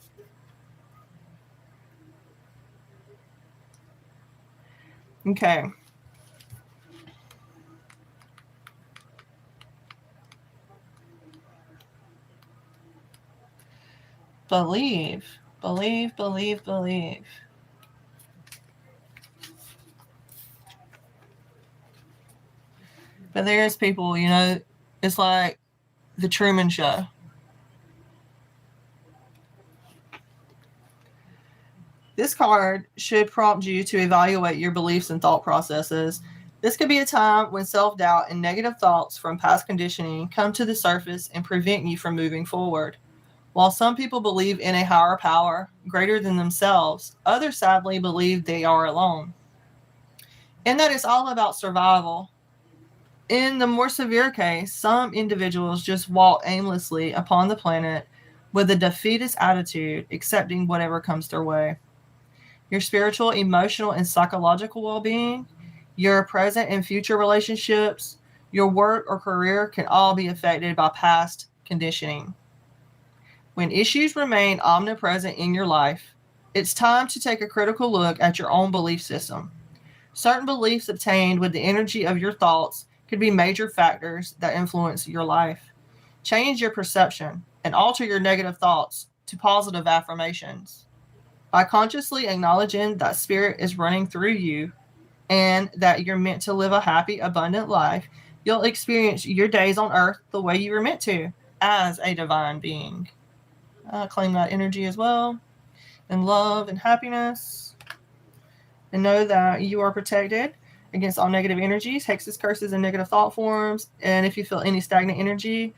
A: Okay. Believe. Believe, believe, believe. But there's people, you know, it's like the Truman Show. This card should prompt you to evaluate your beliefs and thought processes. This could be a time when self-doubt and negative thoughts from past conditioning come to the surface and prevent you from moving forward. While some people believe in a higher power greater than themselves, others sadly believe they are alone, and that it's all about survival. In the more severe case, some individuals just walk aimlessly upon the planet with a defeatist attitude, accepting whatever comes their way. Your spiritual, emotional, and psychological well-being, your present and future relationships, your work or career can all be affected by past conditioning. When issues remain omnipresent in your life, it's time to take a critical look at your own belief system. Certain beliefs obtained with the energy of your thoughts could be major factors that influence your life. Change your perception and alter your negative thoughts to positive affirmations. By consciously acknowledging that spirit is running through you and that you're meant to live a happy, abundant life, you'll experience your days on earth the way you were meant to, as a divine being. Claim that energy as well, and love and happiness. And know that you are protected against all negative energies, hexes, curses, and negative thought forms. And if you feel any stagnant energy,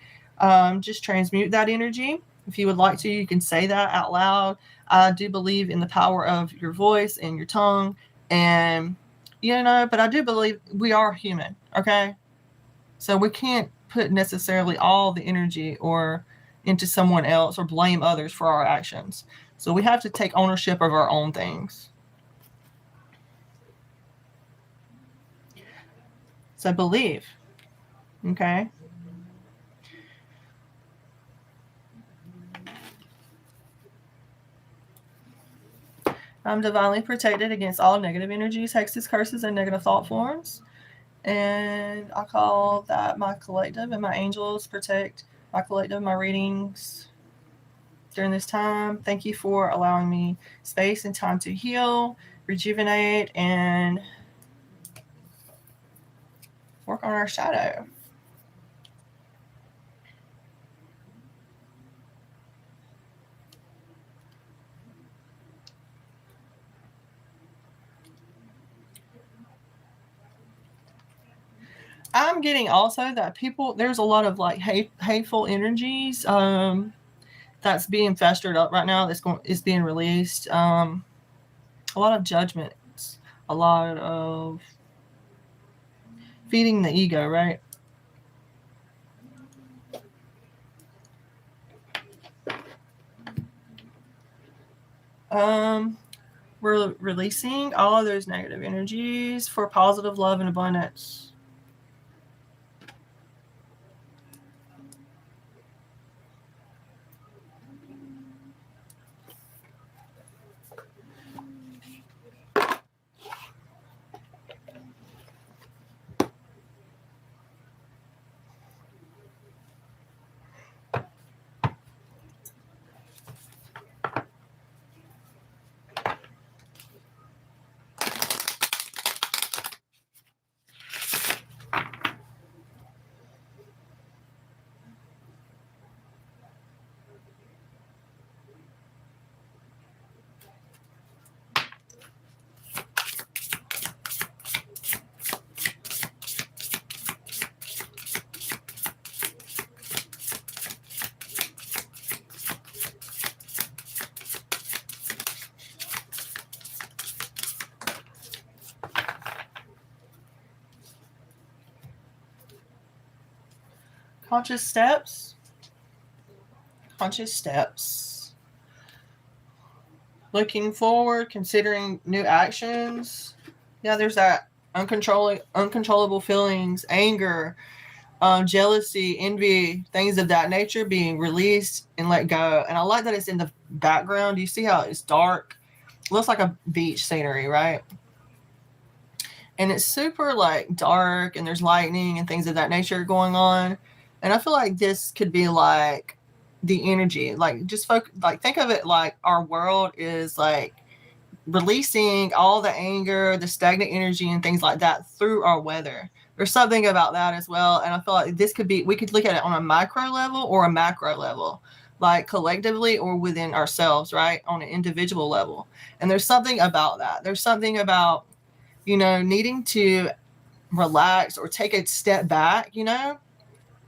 A: just transmute that energy. If you would like to, you can say that out loud. I do believe in the power of your voice and your tongue. And, you know, but I do believe we are human, okay? So we can't put necessarily all the energy or into someone else or blame others for our actions. So we have to take ownership of our own things. So believe, okay? I'm divinely protected against all negative energies, hexes, curses, and negative thought forms. And I call that my collective, and my angels protect my collective, my readings during this time. Thank you for allowing me space and time to heal, rejuvenate, and work on our shadow. I'm getting also that people, there's a lot of like hateful energies that's being festered up right now. Is being released. A lot of judgments, a lot of feeding the ego, right? We're releasing all of those negative energies for positive love and abundance. Conscious steps. Conscious steps. Looking forward, considering new actions. Yeah, there's that uncontrollable feelings, anger, jealousy, envy, things of that nature being released and let go. And I like that it's in the background. You see how it's dark? It looks like a beach scenery, right? And it's super like dark and there's lightning and things of that nature going on. And I feel like this could be like the energy, like just like think of it like our world is like releasing all the anger, the stagnant energy and things like that through our weather. There's something about that as well. And I feel like this could be, we could look at it on a micro level or a macro level, like collectively or within ourselves, right? On an individual level. And there's something about that. There's something about, you know, needing to relax or take a step back, you know,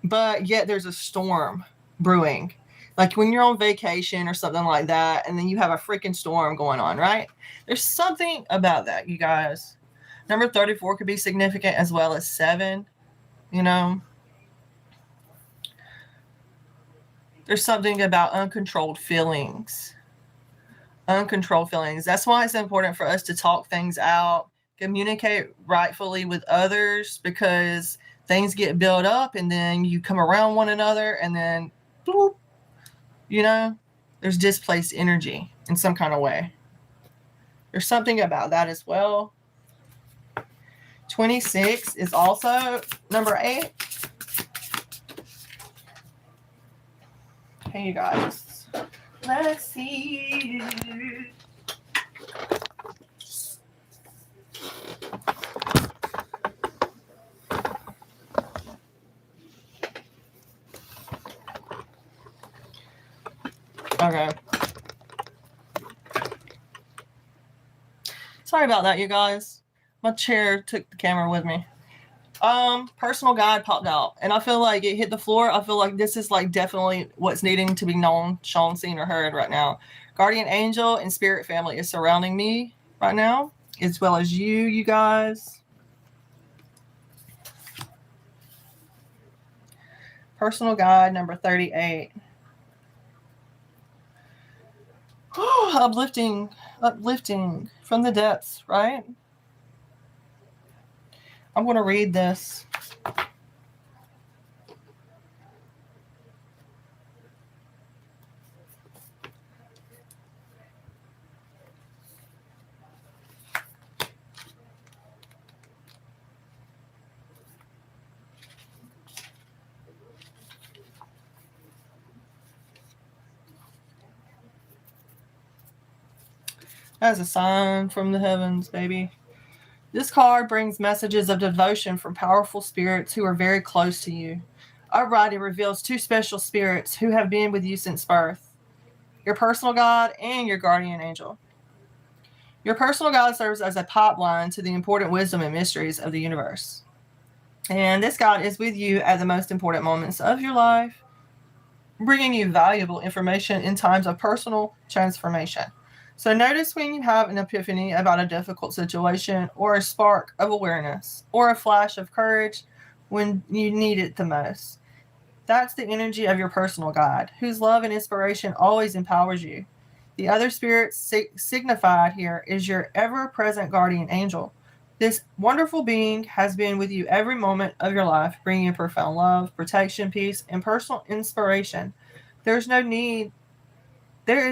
A: but yet there's a storm brewing. Like when you're on vacation or something like that, and then you have a freaking storm going on, right? There's something about that, you guys. Number 34 could be significant as well as 7, you know. There's something about uncontrolled feelings. Uncontrolled feelings. That's why it's important for us to talk things out, communicate rightfully with others, because things get built up and then you come around one another and then bloop, you know, there's displaced energy in some kind of way. There's something about that as well. 26 is also number 8. Hey, you guys. Let's see. Okay. Sorry about that, you guys. My chair took the camera with me. Personal guide popped out, and I feel like it hit the floor. I feel like this is like definitely what's needing to be known, shown, seen, or heard right now. Guardian angel and spirit family is surrounding me right now, as well as you guys. Personal guide number 38. Uplifting from the depths, right? I'm going to read this. As a sign from the heavens, baby. This card brings messages of devotion from powerful spirits who are very close to you. Our writing reveals 2 special spirits who have been with you since birth. Your personal guide and your guardian angel. Your personal guide serves as a pipeline to the important wisdom and mysteries of the universe. And this guide is with you at the most important moments of your life, bringing you valuable information in times of personal transformation. So notice when you have an epiphany about a difficult situation, or a spark of awareness, or a flash of courage when you need it the most. That's the energy of your personal guide, whose love and inspiration always empowers you. The other spirit signified here is your ever-present guardian angel. This wonderful being has been with you every moment of your life, bringing you profound love, protection, peace, and personal inspiration. There is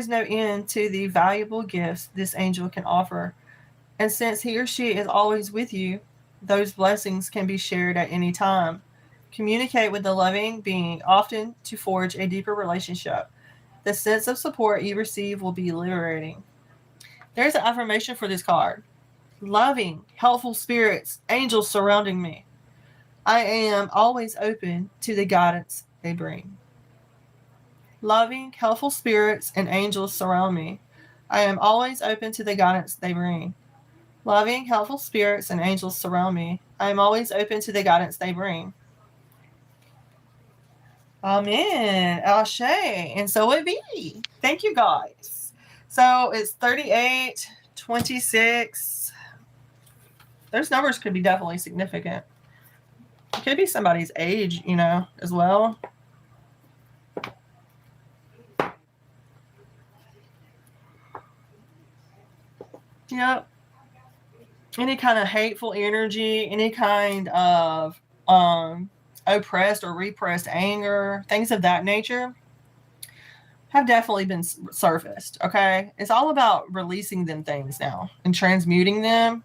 A: no end to the valuable gifts this angel can offer. And since he or she is always with you, those blessings can be shared at any time. Communicate with the loving being, often to forge a deeper relationship. The sense of support you receive will be liberating. There's an affirmation for this card. Loving, helpful spirits, angels surrounding me. I am always open to the guidance they bring. Loving, helpful spirits and angels surround me. I am always open to the guidance they bring. Loving, helpful spirits and angels surround me. I am always open to the guidance they bring. Amen. Ashe. And so it be. Thank you, guys. So it's 38, 26. Those numbers could be definitely significant. It could be somebody's age, you know, as well. Yep. Any kind of hateful energy, any kind of oppressed or repressed anger, things of that nature have definitely been surfaced. Okay. It's all about releasing them things now and transmuting them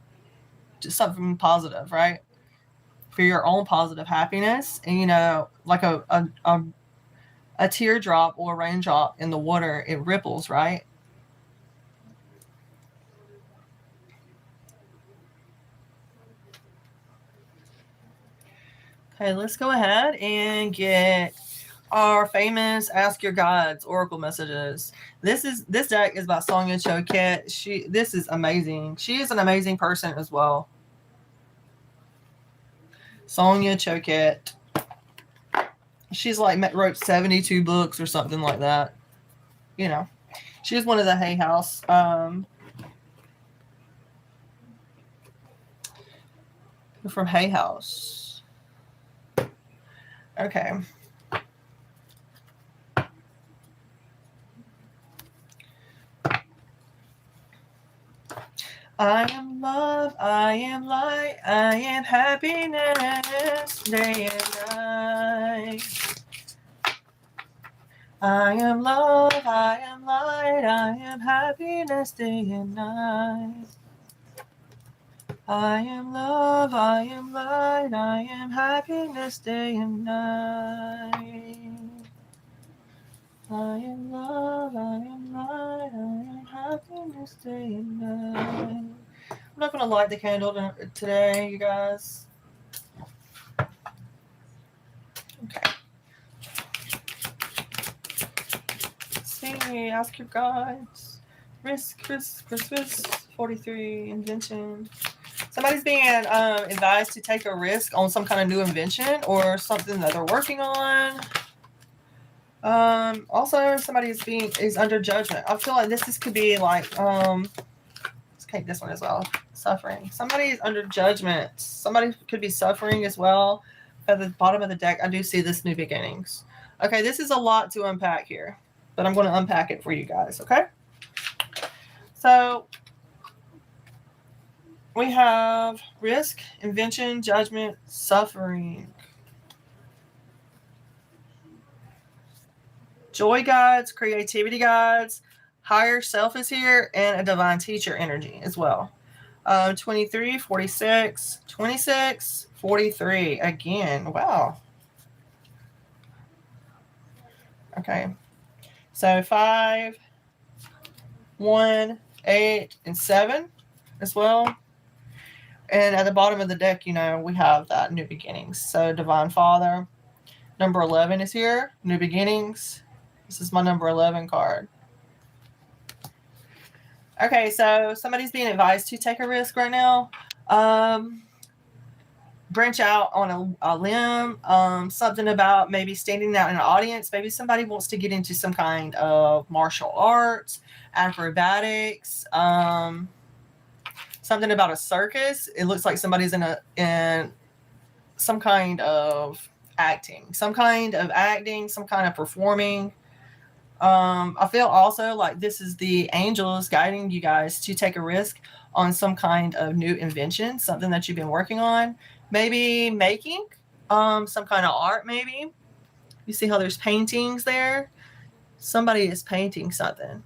A: to something positive, right? For your own positive happiness. And, you know, like a teardrop or a raindrop in the water, it ripples, right? Okay, let's go ahead and get our famous Ask Your Gods Oracle Messages. This deck is by Sonia Choquette. This is amazing. She is an amazing person as well. Sonia Choquette. She's like wrote 72 books or something like that. You know, she's one of the Hay House. From Hay House. Okay. I am love, I am light, I am happiness, day and night. I am love, I am light, I am happiness, day and night. I am love, I am light, I am happiness, day and night. I am love, I am light, I am happiness, day and night. I'm not going to light the candle today, you guys. Okay. Let's see, ask your guides. Risk, 43, invention. Somebody's being advised to take a risk on some kind of new invention or something that they're working on. Also, somebody is under judgment. I feel like this could be like, let's take this one as well. Suffering. Somebody is under judgment. Somebody could be suffering as well. At the bottom of the deck, I do see this new beginnings. Okay, this is a lot to unpack here, but I'm going to unpack it for you guys, okay? So, we have risk, invention, judgment, suffering. Joy guides, creativity guides, higher self is here, and a divine teacher energy as well. 23, 46, 26, 43. Again, wow. Okay. So 5, 1, 8, and 7 as well. And at the bottom of the deck, you know, we have that new beginnings. So Divine Father. Number 11 is here. New beginnings. This is my number 11 card. Okay, so somebody's being advised to take a risk right now. Branch out on a limb. Something about maybe standing out in an audience. Maybe somebody wants to get into some kind of martial arts, acrobatics, something about a circus. It looks like somebody's in some kind of acting, some kind of performing. I feel also like this is the angels guiding you guys to take a risk on some kind of new invention, something that you've been working on, maybe making some kind of art. Maybe you see how there's paintings there. Somebody is painting something,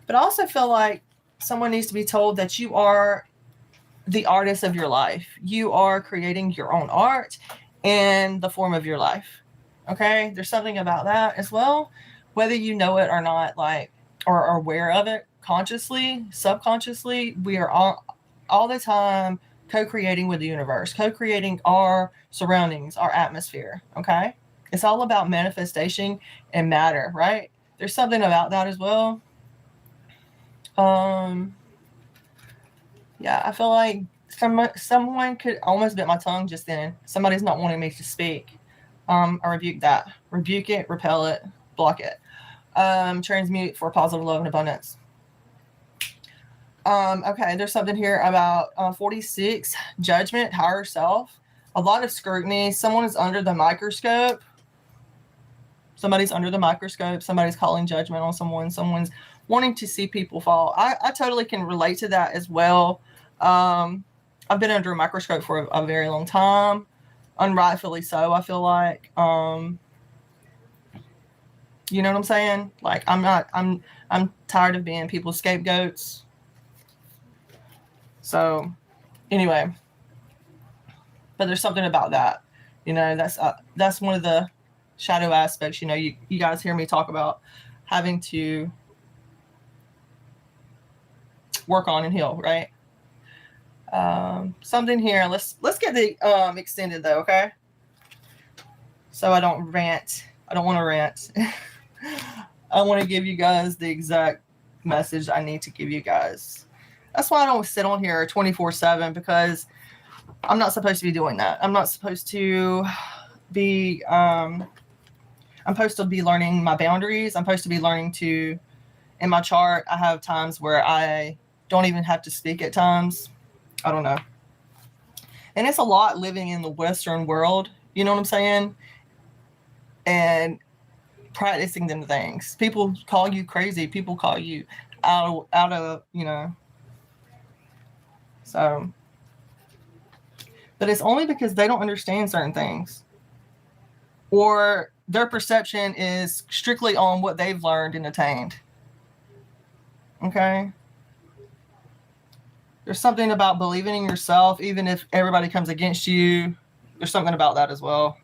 A: but I also feel like someone needs to be told that you are the artist of your life. You are creating your own art in the form of your life. Okay, there's something about that as well, whether you know it or not, like, or are aware of it consciously, subconsciously. We are all the time co-creating with the universe, co-creating our surroundings, our atmosphere. Okay, it's all about manifestation and matter, right? There's something about that as well. Yeah, I feel like someone could almost bit my tongue just then. Somebody's not wanting me to speak. I rebuke that. Rebuke it, repel it, block it. Transmute for positive love and abundance. Okay, there's something here about 46, judgment, higher self. a lot of scrutiny. Someone is under the microscope. Somebody's under the microscope. Somebody's calling judgment on someone. Someone's wanting to see people fall. I totally can relate to that as well. I've been under a microscope for a very long time, unrightfully so, I feel like. You know what I'm saying? Like, I'm tired of being people's scapegoats. So, anyway, but there's something about that. You know, that's one of the shadow aspects. You know, you guys hear me talk about having to work on and heal, right? Something here. Let's get the extended though, okay? So I don't rant. I don't want to rant. I want to give you guys the exact message I need to give you guys. That's why I don't sit on here 24/7, because I'm not supposed to be doing that. I'm not supposed to be, I'm supposed to be learning my boundaries. I'm supposed to be learning to, in my chart, I have times where I don't even have to speak at times. I don't know. And it's a lot living in the Western world, you know what I'm saying? And practicing them things. People call you crazy. People call you out of, you know. So, but it's only because they don't understand certain things, or their perception is strictly on what they've learned and attained. Okay? There's something about believing in yourself, even if everybody comes against you. There's something about that as well.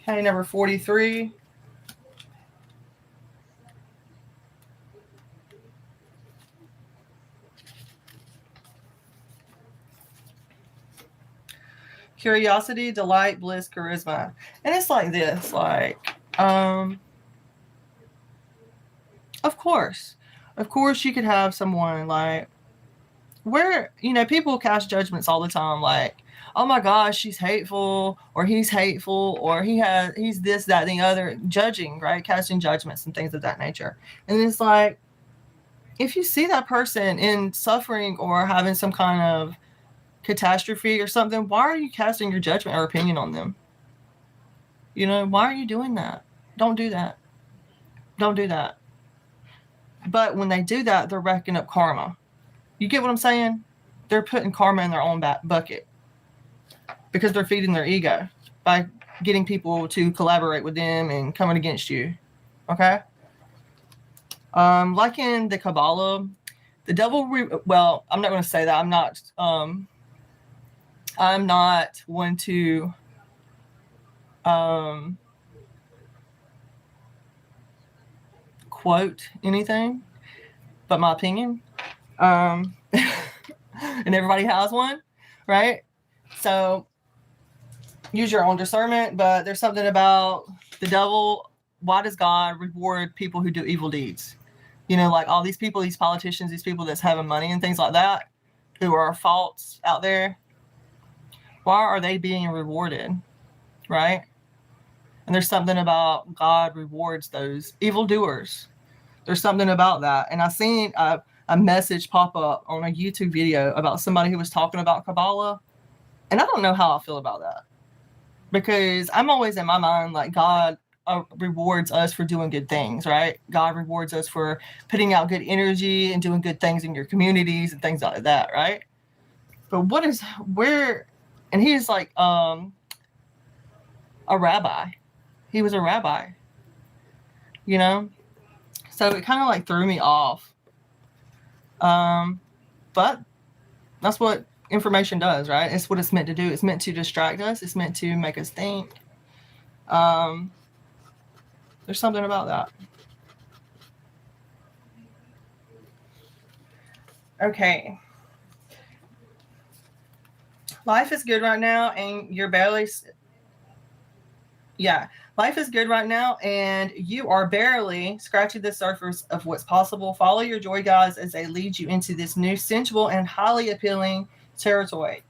A: Okay, number 43. Curiosity, delight, bliss, charisma. And it's like this, like, of course you could have someone like, where, you know, people cast judgments all the time, like, oh my gosh, she's hateful, or he's hateful, or he's this, that, and the other, judging, right? Casting judgments and things of that nature. And it's like, if you see that person in suffering or having some kind of catastrophe or something, why are you casting your judgment or opinion on them? You know, why are you doing that? Don't do that. Don't do that. But when they do that, they're racking up karma. You get what I'm saying? They're putting karma in their own bucket, because they're feeding their ego by getting people to collaborate with them and coming against you. Okay? Like in the Kabbalah, the devil, well, I'm not going to say that. I'm not one to quote anything but my opinion. And everybody has one, right? So use your own discernment, but there's something about the devil. Why does God reward people who do evil deeds? You know, like all these people, these politicians, these people that's having money and things like that, who are false out there. Why are they being rewarded, right? And there's something about God rewards those evildoers. There's something about that. And I seen a message pop up on a YouTube video about somebody who was talking about Kabbalah. And I don't know how I feel about that. Because I'm always in my mind like, God rewards us for doing good things, right? God rewards us for putting out good energy and doing good things in your communities and things like that, right? But and he's like a rabbi. He was a rabbi, you know? So it kind of like threw me off. But that's what information does, right? It's what it's meant to do. It's meant to distract us. It's meant to make us think. There's something about that. Okay. Life is good right now, and you're barely... Yeah. Life is good right now, and you are barely scratching the surface of what's possible. Follow your joy guides as they lead you into this new, sensual, and highly appealing territory.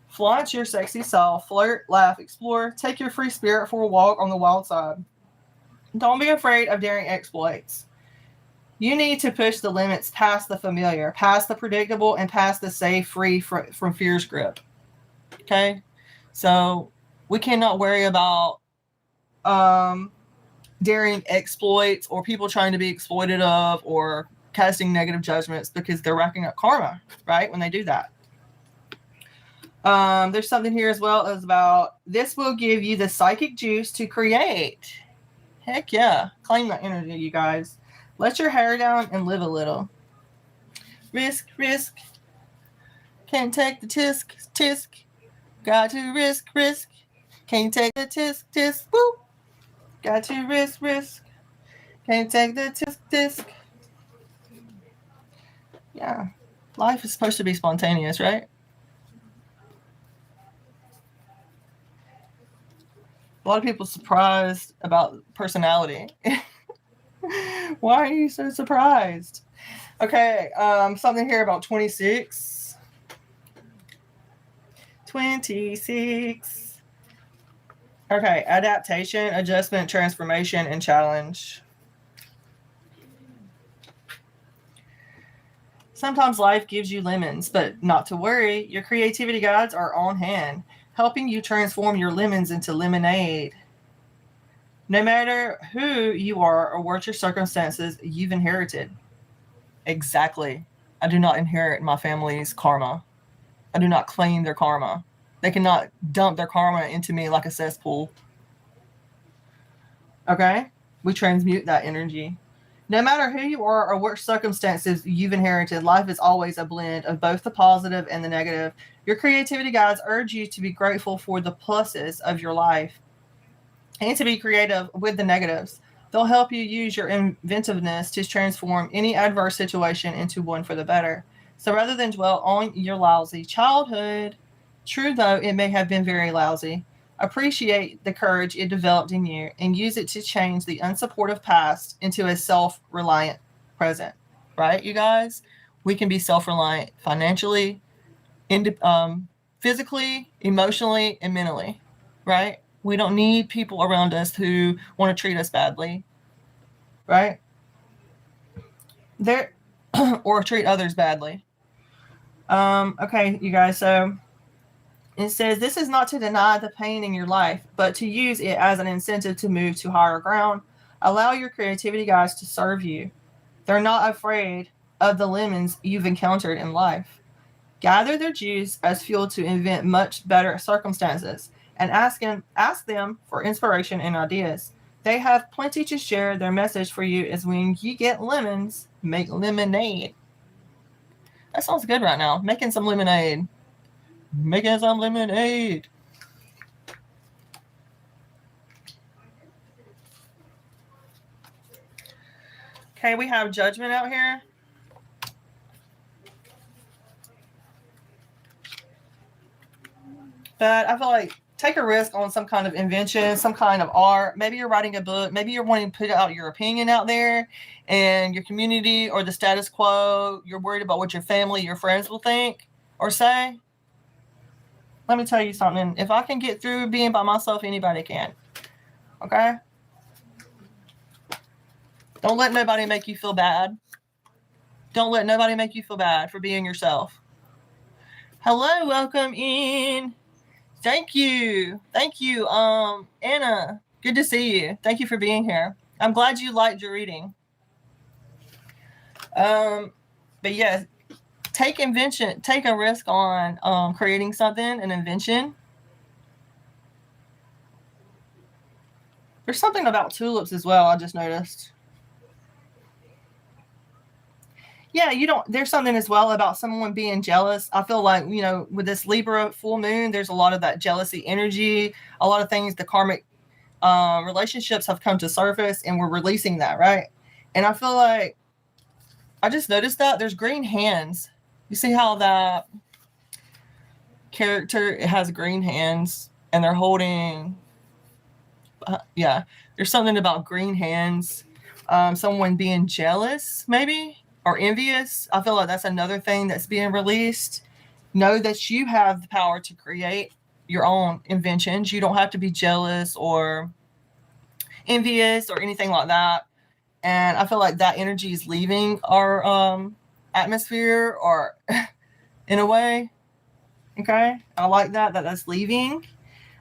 A: Flaunt your sexy self, flirt, laugh, explore, take your free spirit for a walk on the wild side. Don't be afraid of daring exploits. You need to push the limits past the familiar, past the predictable, and past the safe, free from fear's grip. Okay? So we cannot worry about daring exploits or people trying to be exploited of or casting negative judgments, because they're racking up karma, right? When they do that. There's something here as well as about this will give you the psychic juice to create. Heck yeah. Claim that energy, you guys. Let your hair down and live a little. Risk, risk. Can't take the tisk, tisk. Got to risk, risk. Can't take the tisk, tisk. Woo. Got to risk, risk. Can't take the tisk, tisk. Yeah. Life is supposed to be spontaneous, right? A lot of people surprised about personality. Why are you so surprised? Okay, something here about 26. 26. Okay, adaptation, adjustment, transformation, and challenge. Sometimes life gives you lemons, but not to worry. Your creativity guides are on hand, helping you transform your lemons into lemonade. No matter who you are or what your circumstances, you've inherited. Exactly. I do not inherit my family's karma. I do not claim their karma. They cannot dump their karma into me like a cesspool. Okay? We transmute that energy. No matter who you are or what circumstances you've inherited, life is always a blend of both the positive and the negative. Your creativity guides urge you to be grateful for the pluses of your life and to be creative with the negatives. They'll help you use your inventiveness to transform any adverse situation into one for the better. So rather than dwell on your lousy childhood, true though it may have been very lousy, appreciate the courage it developed in you and use it to change the unsupportive past into a self-reliant present. Right, you guys? We can be self-reliant financially, physically, emotionally, and mentally. Right? We don't need people around us who want to treat us badly. Right? Or treat others badly. Okay, you guys, so it says this is not to deny the pain in your life, but to use it as an incentive to move to higher ground. Allow your creativity guides to serve you. They're not afraid of the lemons you've encountered in life. Gather their juice as fuel to invent much better circumstances and ask them for inspiration and ideas. They have plenty to share. Their message for you is when you get lemons, make lemonade. That sounds good right now. Making some lemonade. Making some lemonade. Okay, we have judgment out here. But I feel like take a risk on some kind of invention, some kind of art. Maybe you're writing a book. Maybe you're wanting to put out your opinion out there and your community or the status quo. You're worried about what your family, your friends will think or say. Let me tell you something. If I can get through being by myself, anybody can. Okay? Don't let nobody make you feel bad. Don't let nobody make you feel bad for being yourself. Hello, welcome in. Thank you. Anna. Good to see you. Thank you for being here. I'm glad you liked your reading. But yeah, take a risk on creating something, an invention. There's something about tulips as well, I just noticed. Yeah, there's something as well about someone being jealous. I feel like, with this Libra full moon, there's a lot of that jealousy energy, a lot of things, the karmic relationships have come to surface and we're releasing that, right? And I feel like I just noticed that there's green hands. You see how that character has green hands and they're holding, there's something about green hands, someone being jealous maybe, or envious. I feel like that's another thing that's being released. Know that you have the power to create your own inventions. You don't have to be jealous or envious or anything like that. And I feel like that energy is leaving our atmosphere, or in a way. Okay, I like that's leaving.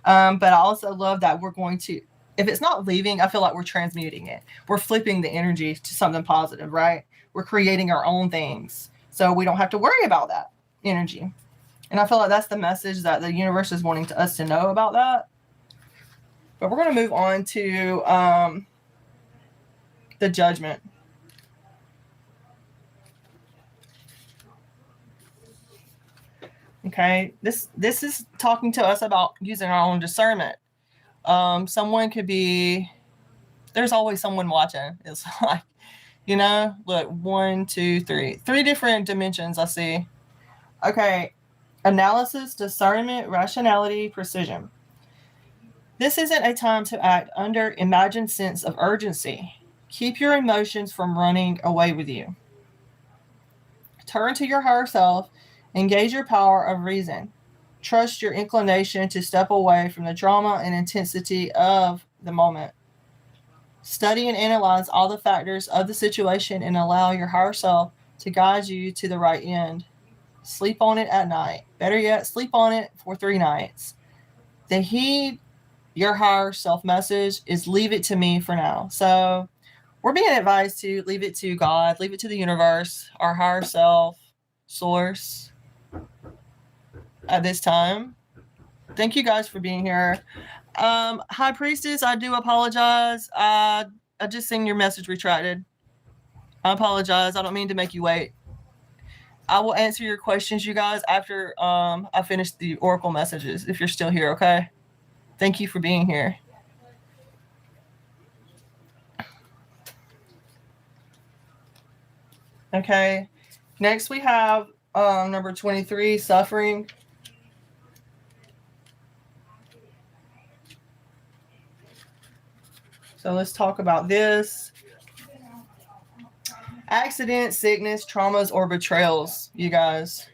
A: But I also love that we're going to, if it's not leaving, I feel like we're transmuting it. We're flipping the energy to something positive, right? We're creating our own things, so we don't have to worry about that energy. And I feel like that's the message that the universe is wanting us to know about that. But we're going to move on to the Judgment. Okay, this is talking to us about using our own discernment. Someone could be, there's always someone watching. It's like, you know, look, 1, 2, 3 different dimensions I see. Okay, analysis, discernment, rationality, precision. This isn't a time to act under imagined sense of urgency. Keep your emotions from running away with you. Turn to your higher self. Engage your power of reason. Trust your inclination to step away from the drama and intensity of the moment. Study and analyze all the factors of the situation and allow your higher self to guide you to the right end. Sleep on it at night. Better yet, sleep on it for 3 nights. The heed your higher self message is leave it to me for now. So we're being advised to leave it to God, leave it to the universe, our higher self, source, at this time. Thank you guys for being here. High Priestess, I do apologize. I just seen your message retracted. I apologize. I don't mean to make you wait. I will answer your questions, you guys, after I finish the Oracle messages, if you're still here, okay? Thank you for being here. Okay. Next we have number 23, suffering. So let's talk about this. Accidents, sickness, traumas, or betrayals, you guys.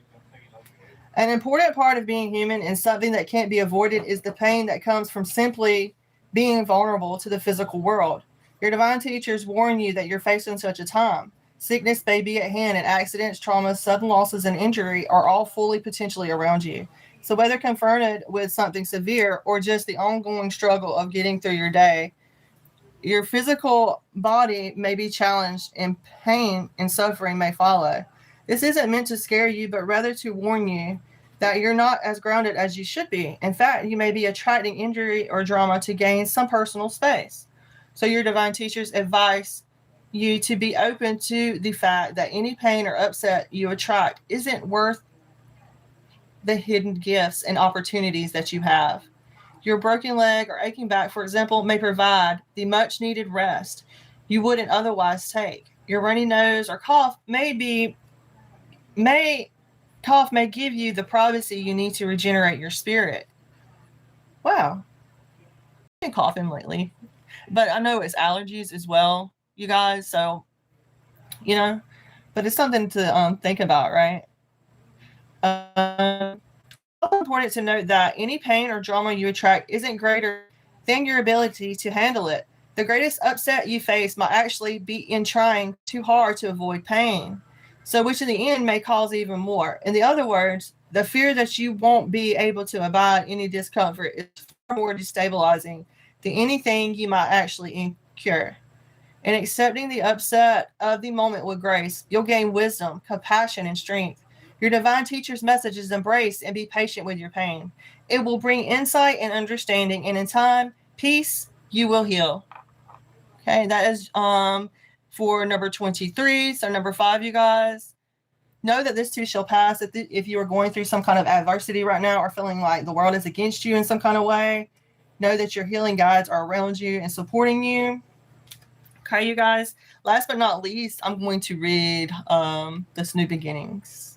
A: An important part of being human and something that can't be avoided is the pain that comes from simply being vulnerable to the physical world. Your divine teachers warn you that you're facing such a time. Sickness may be at hand, and accidents, traumas, sudden losses, and injury are all fully potentially around you. So whether confronted with something severe or just the ongoing struggle of getting through your day, your physical body may be challenged and pain and suffering may follow. This isn't meant to scare you, but rather to warn you that you're not as grounded as you should be. In fact, you may be attracting injury or drama to gain some personal space. So your divine teachers advise you to be open to the fact that any pain or upset you attract isn't worth the hidden gifts and opportunities that you have. Your broken leg or aching back, for example, may provide the much needed rest you wouldn't otherwise take. Your runny nose or cough may give you the privacy you need to regenerate your spirit. Wow. I've been coughing lately, but I know it's allergies as well, you guys. So, you know, but it's something to think about, right? It's important to note that any pain or drama you attract isn't greater than your ability to handle it. The greatest upset you face might actually be in trying too hard to avoid pain. So which in the end may cause even more. In the other words, the fear that you won't be able to abide any discomfort is far more destabilizing than anything you might actually incur. In accepting the upset of the moment with grace, you'll gain wisdom, compassion, and strength. Your divine teacher's message is embrace and be patient with your pain. It will bring insight and understanding, and in time, peace, you will heal. Okay, that is for number 23. So number 5, you guys, know that this too shall pass. If you are going through some kind of adversity right now or feeling like the world is against you in some kind of way, know that your healing guides are around you and supporting you. Okay, you guys. Last but not least, I'm going to read this New Beginnings.